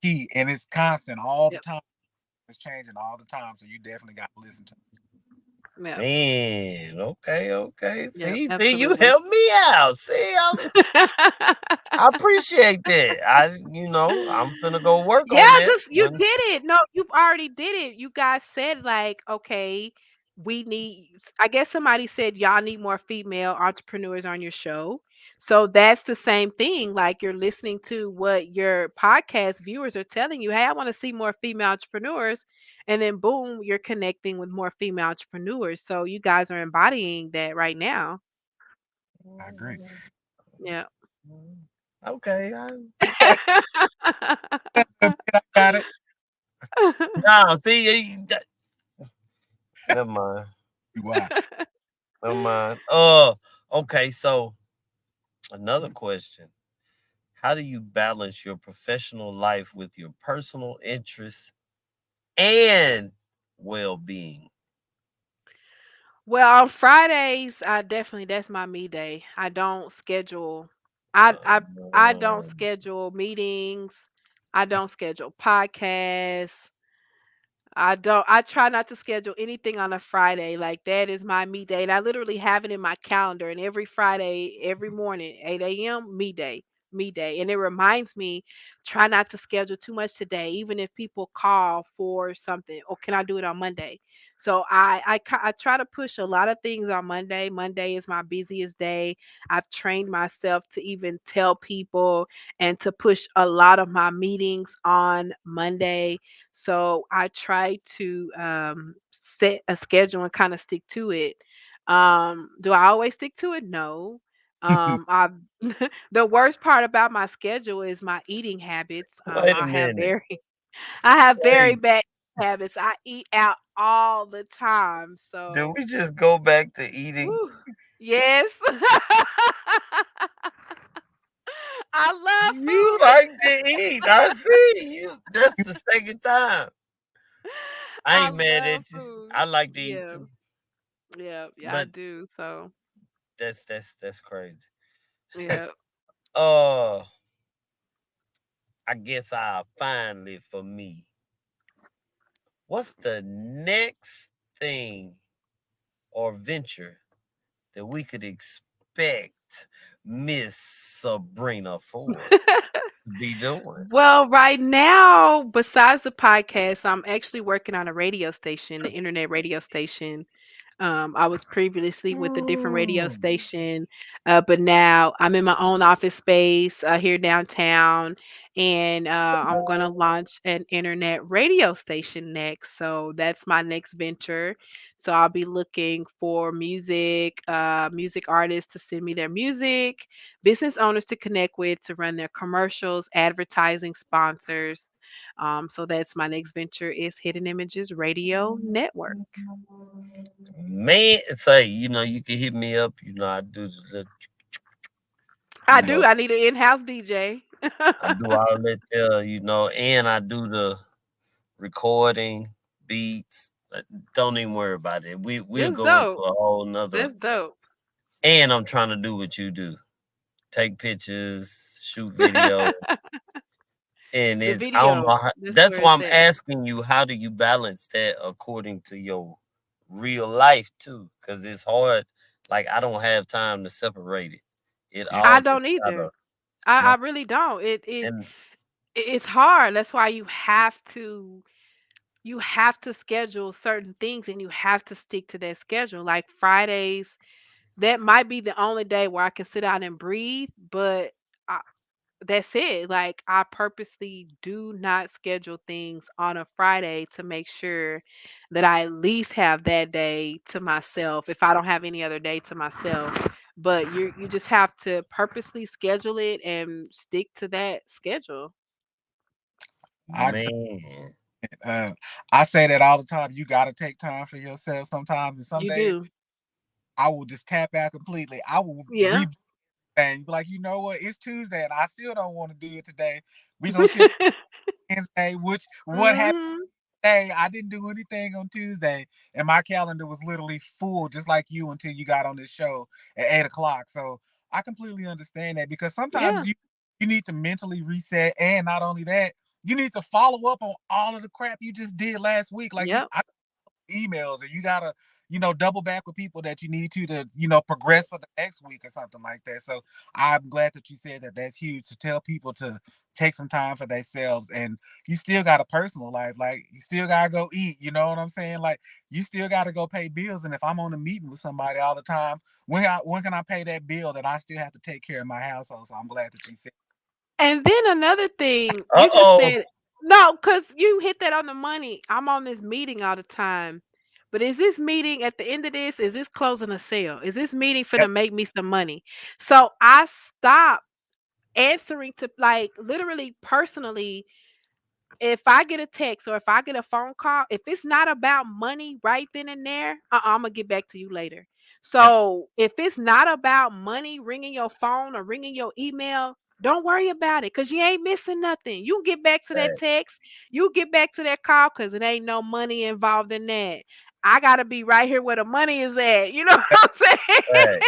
key, and it's constant all the Yep. time. It's changing all the time, so you definitely got to listen to. Yep. Man, okay, okay. Yep. See, you Absolutely. helped me out. See, I appreciate that. I'm finna go work Yeah, on that. just you did it. No, you already did it. You guys said like, okay, we need I guess somebody said y'all need more female entrepreneurs on your show. So that's the same thing. Like you're listening to what your podcast viewers are telling you. Hey, I want to see more female entrepreneurs. And then boom, you're connecting with more female entrepreneurs. So you guys are embodying that right now. I agree. Yeah. Okay, Okay, I got it. no, see, never mind, Why? never mind. Okay, so another question: how do you balance your professional life with your personal interests and well-being? Well, on Fridays, I definitely that's my me day. I don't schedule I I I don't Um, schedule meetings. I don't schedule podcasts. I try not to schedule anything on a Friday. Like that is my me day. And I literally have it in my calendar. And every Friday, every morning, 8 a.m., me day. Me day. And it reminds me, try not to schedule too much today, even if people call for something. Or can I do it on Monday? So I try to push a lot of things on Monday. Monday is my busiest day. I've trained myself to even tell people and to push a lot of my meetings on Monday, so I try to set a schedule and kind of stick to it. Do I always stick to it? No. I the worst part about my schedule is my eating habits. wait a minute. I have very Wait, bad habits. I eat out all the time. did So, we just go back to eating? whew, yes. I love You food. like to eat. I see you. That's the second time. I I ain't mad love at you. food. I like to eat Yeah. too. Yeah, yeah, I But do. So, that's crazy. yeah. Uh I guess I'll finally for me. What's the next thing or venture that we could expect Miss Sabrina Ford to be doing? Well, right now, besides the podcast, I'm actually working on a radio station, an internet radio station. I was previously with a different radio Mm. station, but now I'm in my own office space here downtown, and I'm going to launch an internet radio station next. So that's my next venture. So I'll be looking for music artists to send me their music, business owners to connect with to run their commercials, advertising sponsors. So that's my next venture is Hidden Images Radio Network. Man, say, you can hit me up. I do the I you do. know, I need an in-house DJ. I do all that there, and I do the recording, beats. Don't even worry about it. We'll That's go into dope. a whole nother. That's dope. And I'm trying to do what you do: take pictures, shoot video, and The I don't know. video. That's That's where why it's I'm at. asking you, how do you balance that according to your real life too? Because it's hard. Like I don't have time to separate it. It I all just don't either. gotta, I Yeah. really don't. and It's hard. That's why you have to schedule certain things and you have to stick to that schedule. Like Fridays, that might be the only day where I can sit out and breathe, but I, that's it. Like I purposely do not schedule things on a Friday to make sure that I at least have that day to myself if I don't have any other day to myself. But you just have to purposely schedule it and stick to that schedule. I agree. man, Uh, I say that all the time. You got to take time for yourself sometimes. And some You days do. I will just tap out completely. I will Yeah. thing. Be like, you know what? It's Tuesday and I still don't want to do it today. We're gonna shift Wednesday, which what happened Mhm. today, I didn't do anything on Tuesday, and my calendar was literally full, just like you, until you got on this show at 8 o'clock. So I completely understand that because sometimes Yeah. you need to mentally reset, and not only that, you need to follow up on all of the crap you just did last week. Like Yep. emails, or you gotta, double back with people that you need to progress for the next week or something like that. So I'm glad that you said that. That's huge to tell people to take some time for themselves, and you still got a personal life. Like you still gotta go eat. You know what I'm saying? Like you still gotta go pay bills. And if I'm on a meeting with somebody all the time, when can I pay that bill that I still have to take care of my household? So I'm glad that you said. And then another thing, uh you just oh, said no, because you hit that on the money. I'm on this meeting all the time. But is this meeting at the end of this? Is this closing a sale? Is this meeting Yep. finna make me some money? So I stopped answering to like literally personally if I get a text or if I get a phone call, if it's not about money right then and there, I'm gonna get back to you later. Yep. So if it's not about money, ringing your phone or ringing your email, don't worry about it because you ain't missing nothing. You get back to that text, you get back to that call because it ain't no money involved in that. I gotta be right here where the money is at. You know what I'm fact,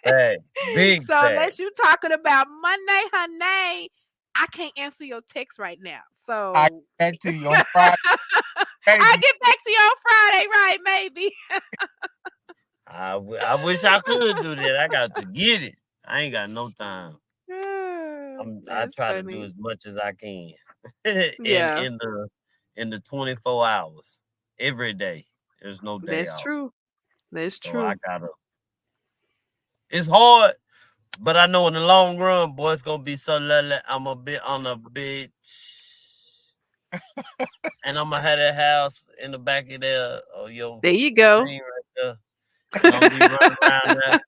saying? fact, big So fact. unless you talking about Monday, honey, I can't answer your text right now. I So get back to you on Friday, I'll baby. get back to you on Friday, right? Maybe. I wish I could do that. I got to get it. I ain't got no time. I That's try to do funny. as much as I can in Yeah, the 24 hours every day. There's no day that's off. true. That's So I true. gotta. It's hard, but I know in the long run, boy, it's gonna be so lovely. I'm a bit on a bitch, and I'm gonna have that house in the back of there, or your There you go. screen right there, and I'm gonna be running around there,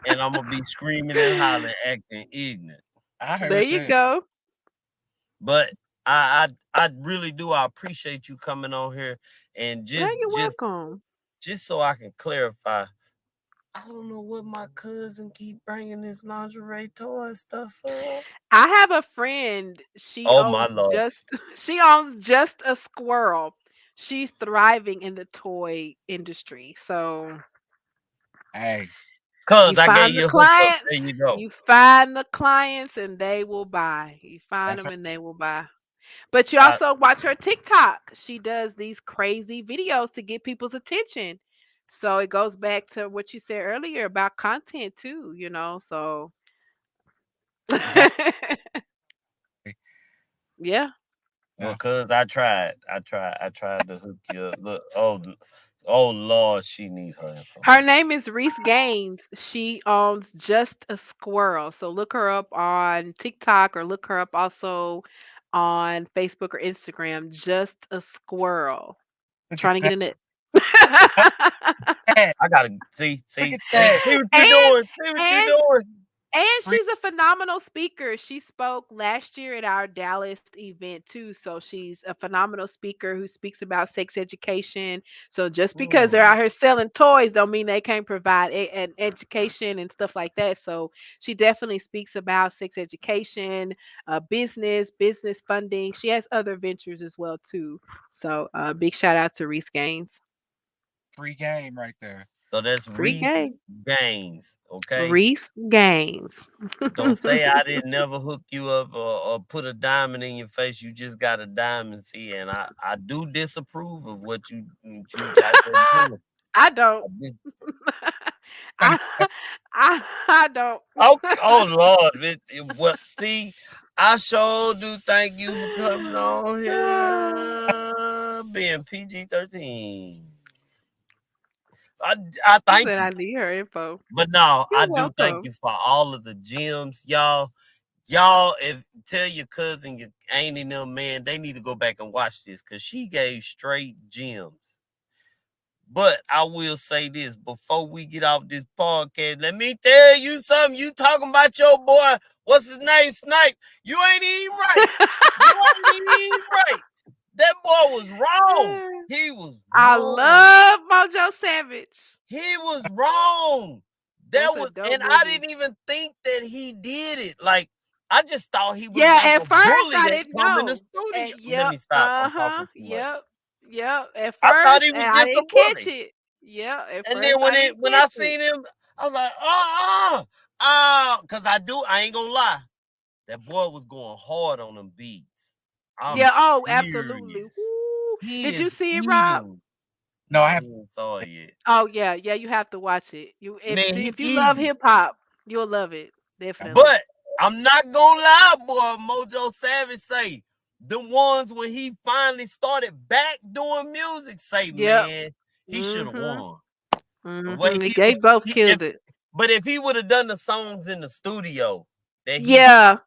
and I'm gonna be screaming and hollering, acting ignorant. I There heard you that. go. But I really do. I appreciate you coming on here and Yeah, just you're just welcome. just so I can clarify. I don't know what my cousin keep bringing this lingerie toy stuff up. I have a friend. She Oh my owns lord! just she owns just a squirrel. She's thriving in the toy industry. So Hey, Cause you I gave find the you a hookup. clients, There you go. you find the clients, and they will buy. You find that's them, her. and they will buy. But you I also watch her TikTok. She does these crazy videos to get people's attention. So it goes back to what you said earlier about content too, So You got yeah. well, yeah. cause I tried to hook you up. Look, oh lord, she needs her Her information. name is Reese Gaines. She owns Just a Squirrel. So look her up on TikTok or look her up also on Facebook or Instagram. Just a Squirrel. Look at Trying to get that. in it. That. I gotta see, Look see, at see, that. see what you and doing. See what you and doing. And Free she's a phenomenal speaker. She spoke last year at our Dallas event too. So she's a phenomenal speaker who speaks about sex education. So just because they're Mm. out here selling toys don't mean they can't provide an education and stuff like that. So she definitely speaks about sex education, business funding. She has other ventures as well too. So big shout out to Reese Gaines. free game right there. So that's Free Reese game. Gaines, okay? Reese Gaines. Don't say I didn't never hook you up or put a diamond in your face. You just got a diamond. See, and I do disapprove of what you got there doing. I don't. I dis- I I don't. oh, oh Lord. Well, see, I sure do thank you for coming on here, being PG-13. I, I She thank said you. I need her info. But no, I You're do thank welcome. you for all of the gems, y'all. Y'all, if tell your cousin, your auntie, them, man, they need to go back and watch this because she gave straight gems. But I will say this before we get off this podcast. Let me tell you something. You talking about your boy, what's his name, Snipe? You ain't even right. You ain't even right. That boy was wrong. He was I wrong. love Mojo Savage. He was wrong. That's That a was, dope and I movie. didn't even think that he did it. Like, I just thought he was Yeah, like at a first bully I that didn't come in the know. studio. Let Yep. me stop. I'm Uh-huh. talking too Yep. much. Yep. At I thought first, he was and I just a didn't catch bully. it. Yeah. At And first, then I didn't when catch I it. seen him, I was like, cause I ain't gonna lie. That boy was going hard on them beats. I'm Yeah. Oh, absolutely. serious. Woo. He Did you is see it, Rob? eating. No, I Nah, have. we ain't saw it yet. Oh yeah. Yeah. You have to watch it. You if Man, he if you love eating. hip hop, you'll love it. Definitely. But I'm not gonna lie, boy. Mojo Savage say the ones when he finally started back doing music. Say, Yep. man, he should have Mhm. won. The way Mhm. he They was, both killed it. but if he would have done the songs in the studio, that Yeah.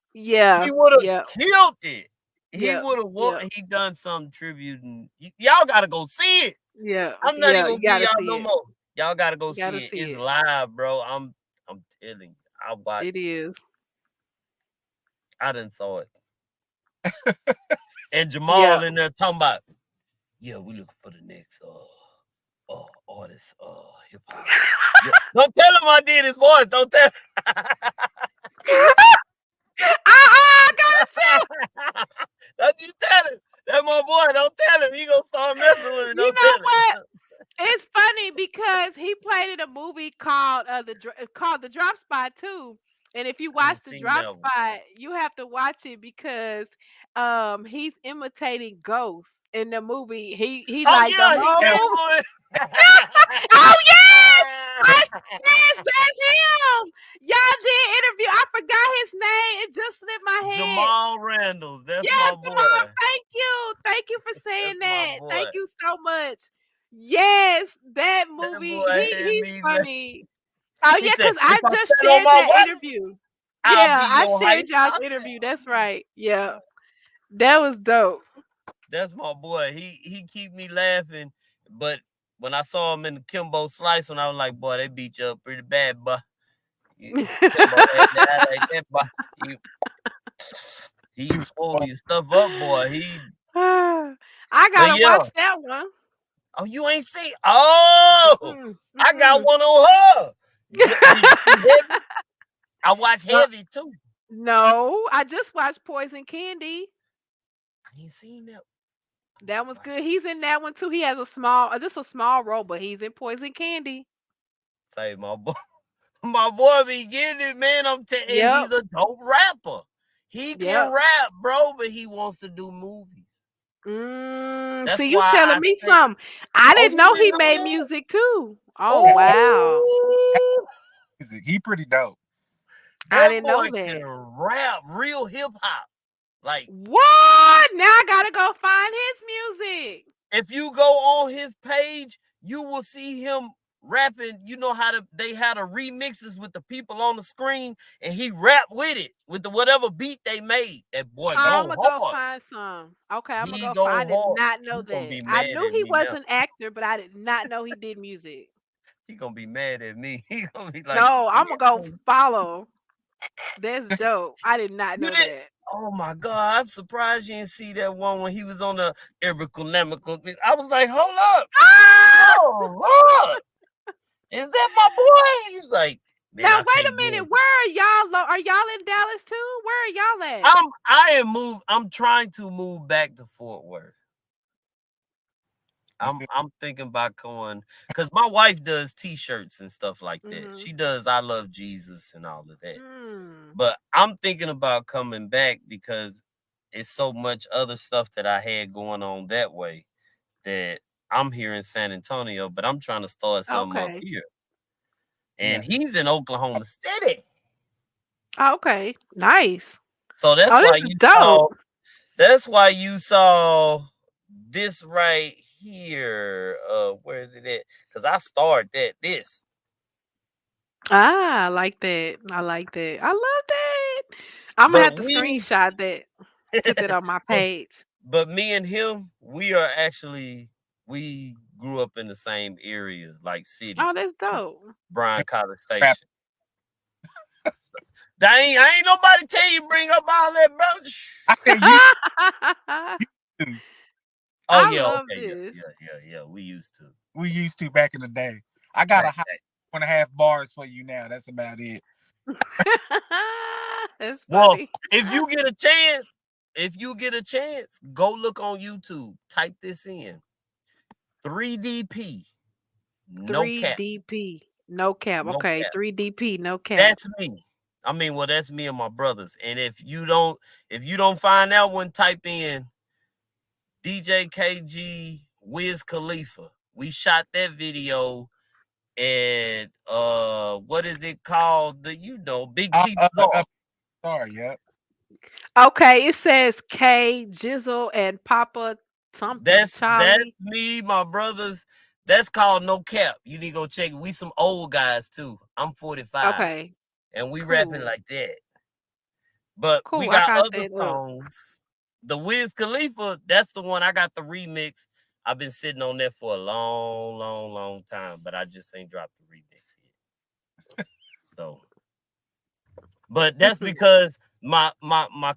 he Yeah. would have Yep. killed it. He Yep. would have won. Yep. He done some tribute, and y'all gotta go see it. Yeah. I'm not even Yeah. You gonna give gotta y'all see no it. more. Y'all gotta go You gotta see it. see It's it. live, bro. I'm telling you. I watched. It is. I done saw it. And Yeah. Jamal in there talking about, yeah, we looking for the next artist, hip hop. Yeah. Don't tell him I did his voice. Don't tell. I gotta tell. Don't you tell him. That's my boy. Don't tell him. He gonna start messing with me. You Don't know tell what? him. It's funny because he played in a movie called called The Drop Spot too. And if you I watch ain't The seen Drop that one. Spot, you have to watch it because he's imitating ghosts in the movie. He Oh like the yeah, he whole came movie. on. Oh yes! Yes, that's him. Y'all did interview. I forgot his name. It just slipped my head. Jamal Randall. That's Yes, my boy. Jamal, thank you. Thank you for saying That's my that. boy. Thank you so much. Yes, that That movie. boy had He's me. funny. Oh He yeah, said, cause if I I just stand on shared my that wife, interview. I'll be Yeah, I your shared height. y'all's I said, interview. oh That's my right. Yeah, God. that was dope. That's my boy. He keep me laughing. But when I saw him in the Kimbo Slice, when I was like, boy, they beat you up pretty bad, but Kimbo had that like that, but he swole your stuff up, boy. I But gotta yeah. watch that one. Oh, you ain't see? Oh, Mm-mm, I got mm-mm. one on her. Yeah, did you see Heavy? I watched Uh, Heavy too. no, I just watched Poison Candy. I ain't seen that. I need That to was watch good. He's in that one too. He has a just a small role, but he's in Poison Candy. that. Say my boy, my boy be getting it, man. And Yep. he's a dope rapper. He can Yep. rap, bro, but he wants to do movies. See, That's you why telling I me say, something. I oh, didn't you know didn't he know made that? music too. Oh, Yeah, wow. Oh, music. He pretty dope. I that didn't know boy that. can rap real hip hop. Like, What? Now I gotta go find his music. if you go on his page, you will see him rapping. You know how they had a remixes with the people on the screen, and he rap with it with the whatever beat they made. That boy I'm go gonna go hard. find some. Okay, I'm gonna He go find. go I did hard. not He know gonna that. be I mad knew at he me was now. an actor, but I did not know he did music. He gonna be mad at me. He gonna be like, No, I'm gonna go yeah. follow. That's Just dope. I did not You know did. that. Oh my God! I'm surprised you didn't see that one when he was on the Erical. I was like, hold up, Ah! oh Lord, is that my boy? He's like, man, Now I wait a can't minute. win. Where are y'all? Are y'all in Dallas too? Where are y'all at? I'm trying to move back to Fort Worth. that's I'm thinking about going because my wife does t-shirts and stuff like that. Mhm. She does I love Jesus and all of that. Mm. But I'm thinking about coming back because it's so much other stuff that I had going on that way that I'm here in San Antonio, but I'm trying to start something up Okay. here. yeah. And he's in Oklahoma City. Okay. Nice. So Oh, this is dope. that's why you saw this right here. Where is it at? Because I started this. Ah, I like that. I like that. I love that. I'm gonna But have to we screenshot that. Put that on my but, page. but me and him, we are actually we grew up in the same area, like city, Oh, that's dope. Bryan College Rap. Station. So, I ain't nobody tell you bring up all that, bro. I said you to. Oh I yeah, love okay, this. yeah. We used to We used to back in the day. I got a back hot back. 1.5 bars for you now. That's about it. That's Well, funny. if you get a chance, go look on YouTube. Type this in 3DP. No cap. 3DP. No cap. No Okay. cap. 3DP. No cap. That's me. I mean, well, that's me and my brothers. And if you don't find that one, type in DJ KG Wiz Khalifa. We shot that video at what is it called? Big T Park. Sorry, yep. Okay. It says K, Jizzle, and Papa something. That's Charlie. me, my brothers. That's called No Cap. You need to go check it. We some old guys too. I'm 45 Okay. and we rapping Cool. like that. But we Cool. I got got other that up. songs. The Wiz Khalifa, that's the one I got the remix. I've been sitting on that for a long time, but I just ain't dropped the remix yet. So, but that's because my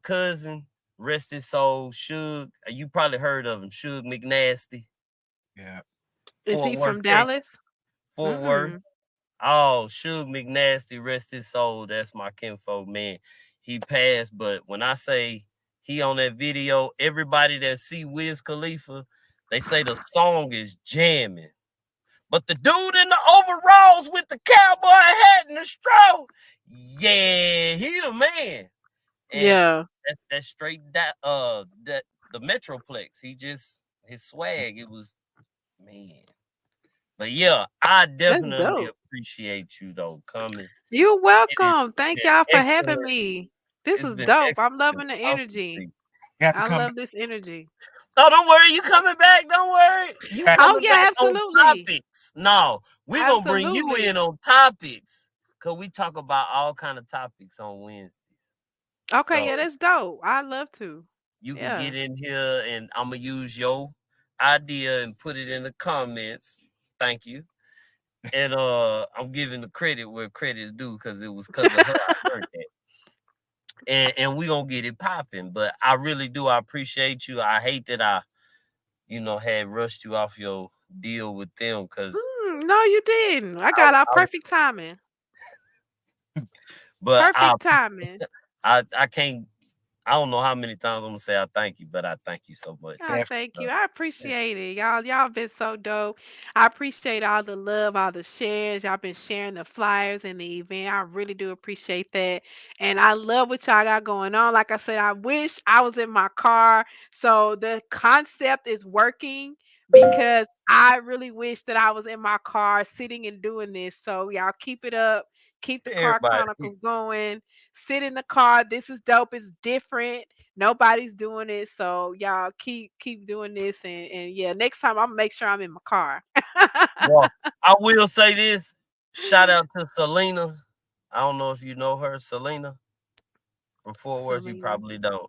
cousin, rest his soul, Suge. You probably heard of him, Suge McNasty, Yeah. Is Fort he Worth, from Texas. Dallas? Fort Worth. Mm. Oh, Suge McNasty, rest his soul. That's my kinfolk, man. He passed, but when I say he on that video, everybody that see Wiz Khalifa, they say the song is jamming. But the dude in the overalls with the cowboy hat and the stroke, yeah, he the man. And Yeah. that straight that the Metroplex. He just his swag, it was man. But yeah, I That's definitely dope. appreciate you though coming. You're It has welcome. Thank been y'all for having excellent. me. This It's is been dope. I'm excellent loving the talking to energy. you. You have to I come love this energy. Oh, don't worry, you coming back. Don't worry. You back. Oh coming yeah, back on absolutely. topics. No, we're gonna bring you in Absolutely. on topics. Cause we talk about all kind of topics on Wednesdays. Okay, So yeah, that's dope. I love to. you can Yeah. get in here and I'm gonna use your idea and put it in the comments. Thank you. And I'm giving the credit where credit is due because it was because of her I learned that. And we gonna get it popping. But I really do. I appreciate you. I hate that I, had rushed you off your deal with them because No, you didn't. I I, got our I perfect timing. but Perfect timing. I can't. I don't know how many times I'm gonna say I thank you, but I thank you so much. God, Definitely. thank So, you. I appreciate it. Y'all been so dope. I appreciate all the love, all the shares. Y'all been sharing the flyers and the event. I really do appreciate that. And I love what y'all got going on. Like I said, I wish I was in my car. So the concept is working because I really wish that I was in my car sitting and doing this. So y'all keep it up. Keep the car everybody, chronicles going. Sit in the car. This is dope. It's different. Nobody's doing it, so y'all keep doing this, and yeah, next time I'm make sure I'm in my car. well, I will say this. Shout out to Selena. I don't know if you know her, Selena from Fort Worth. You Selena. probably don't.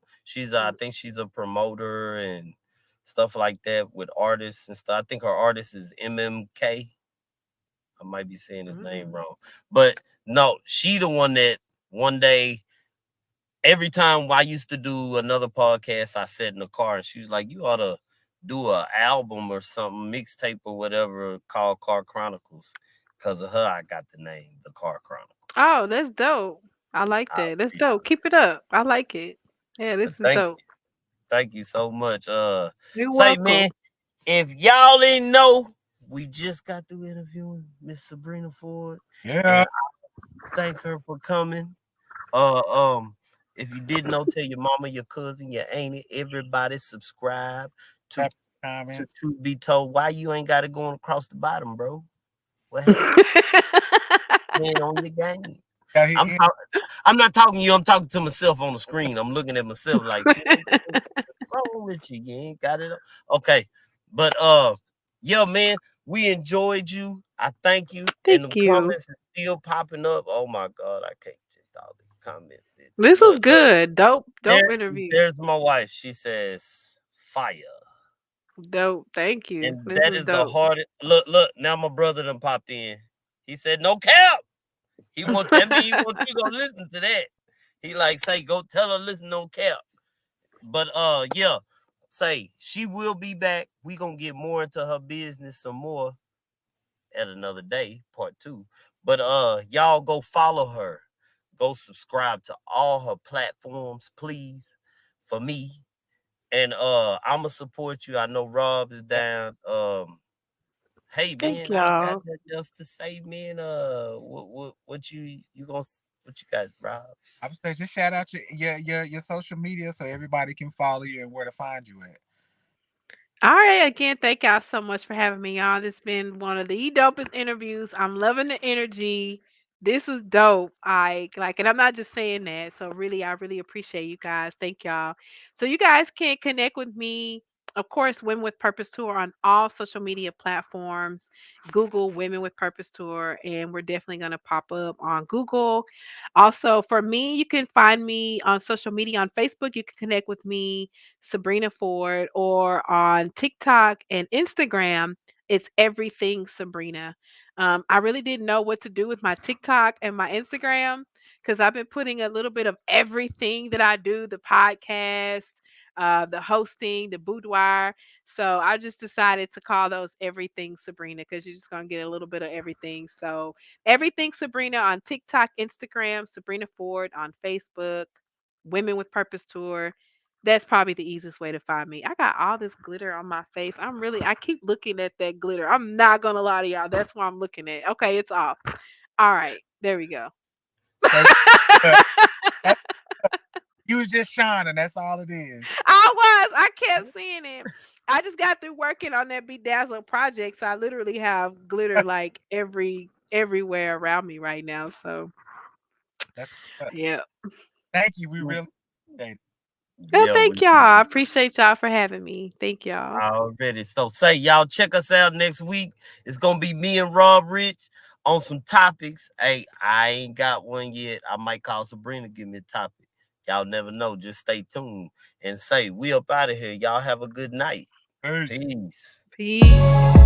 I Mm, think she's a promoter and stuff like that with artists and stuff. I think her artist is MMK. I might be saying his name mm. wrong, but no, she the one that one day, every time I used to do another podcast, I sat in the car and she was like, "You ought to do a album or something, mixtape or whatever called Car Chronicles." Because of her, I got the name, the Car Chronicles. Oh, that's dope. I like I that. That's appreciate dope. Keep it up. I like it. Yeah, it. this is Thank dope. you. Thank you so much. You're Say, welcome. man, if y'all didn't know, we just got through interviewing Miss Sabrina Ford, Yeah. and I thank her for coming. Uh, um, if you didn't know, tell your mama, your cousin, your auntie, everybody subscribe to Tap comments. Truth Be Told. Why you ain't got it going across the bottom, bro? What happened? Man, on your game. Got I'm his talking. I'm not talking to you. I'm talking to myself on the screen. I'm looking at myself like, man, what's wrong with you? You ain't got it. Okay, but yeah, man, we enjoyed you. I thank you. And Thank the you. comments is still popping up. Oh my God, I can't just all the comments. This was Look, good. Dope, dope there, interview. there's my wife. She says fire. Dope. Thank you. And This that is is the dope. hardest. Look, now my brother done popped in. He said, no cap. He want that mean he want you to go listen to that. He like say, go tell her listen, no cap. But yeah, say she will be back. We gonna get more into her business some more at another day, part two. But y'all go follow her. Go subscribe to all her platforms, please, for me. And I'ma support you. I know Rob is down. Hey Thank man, I ain't got y'all. nothing else to say, man. What you gonna what you got, Rob? I would say just shout out your social media so everybody can follow you and where to find you at. All right, again, thank y'all so much for having me on. This has been one of the dopest interviews. I'm loving the energy. This is dope. I like, and I'm not just saying that. So really, I really appreciate you guys. Thank y'all. So you guys can connect with me. Of course, Women with Purpose Tour on all social media platforms. Google Women with Purpose Tour, and we're definitely gonna pop up on Google. Also, for me, you can find me on social media on Facebook. You can connect with me, Sabrina Ford, or on TikTok and Instagram, it's everything Sabrina. I really didn't know what to do with my TikTok and my Instagram because I've been putting a little bit of everything that I do, the podcast, the hosting, the boudoir. So I just decided to call those everything Sabrina because you're just gonna get a little bit of everything. So everything Sabrina on TikTok, Instagram, Sabrina Ford on Facebook, Women with Purpose Tour. That's probably the easiest way to find me. I got all this glitter on my face. I keep looking at that glitter. I'm not gonna lie to y'all. That's what I'm looking at. Okay, it's off. All right, there we go. So but that, you was just shining. That's all it is. I kept seeing it. I just got through working on that Bedazzle project, so I literally have glitter like everywhere around me right now. So That's good. yeah. Thank you. We really appreciate it. Well, Yeah, thank y'all. I appreciate y'all for having me. Thank y'all. already. So say y'all check us out next week. It's gonna be me and Rob Rich on some topics. Hey, I ain't got one yet. I might call Sabrina, give me a topic. Y'all never know. Just stay tuned and say we up out of here. Y'all have a good night. Peace. Peace. Peace.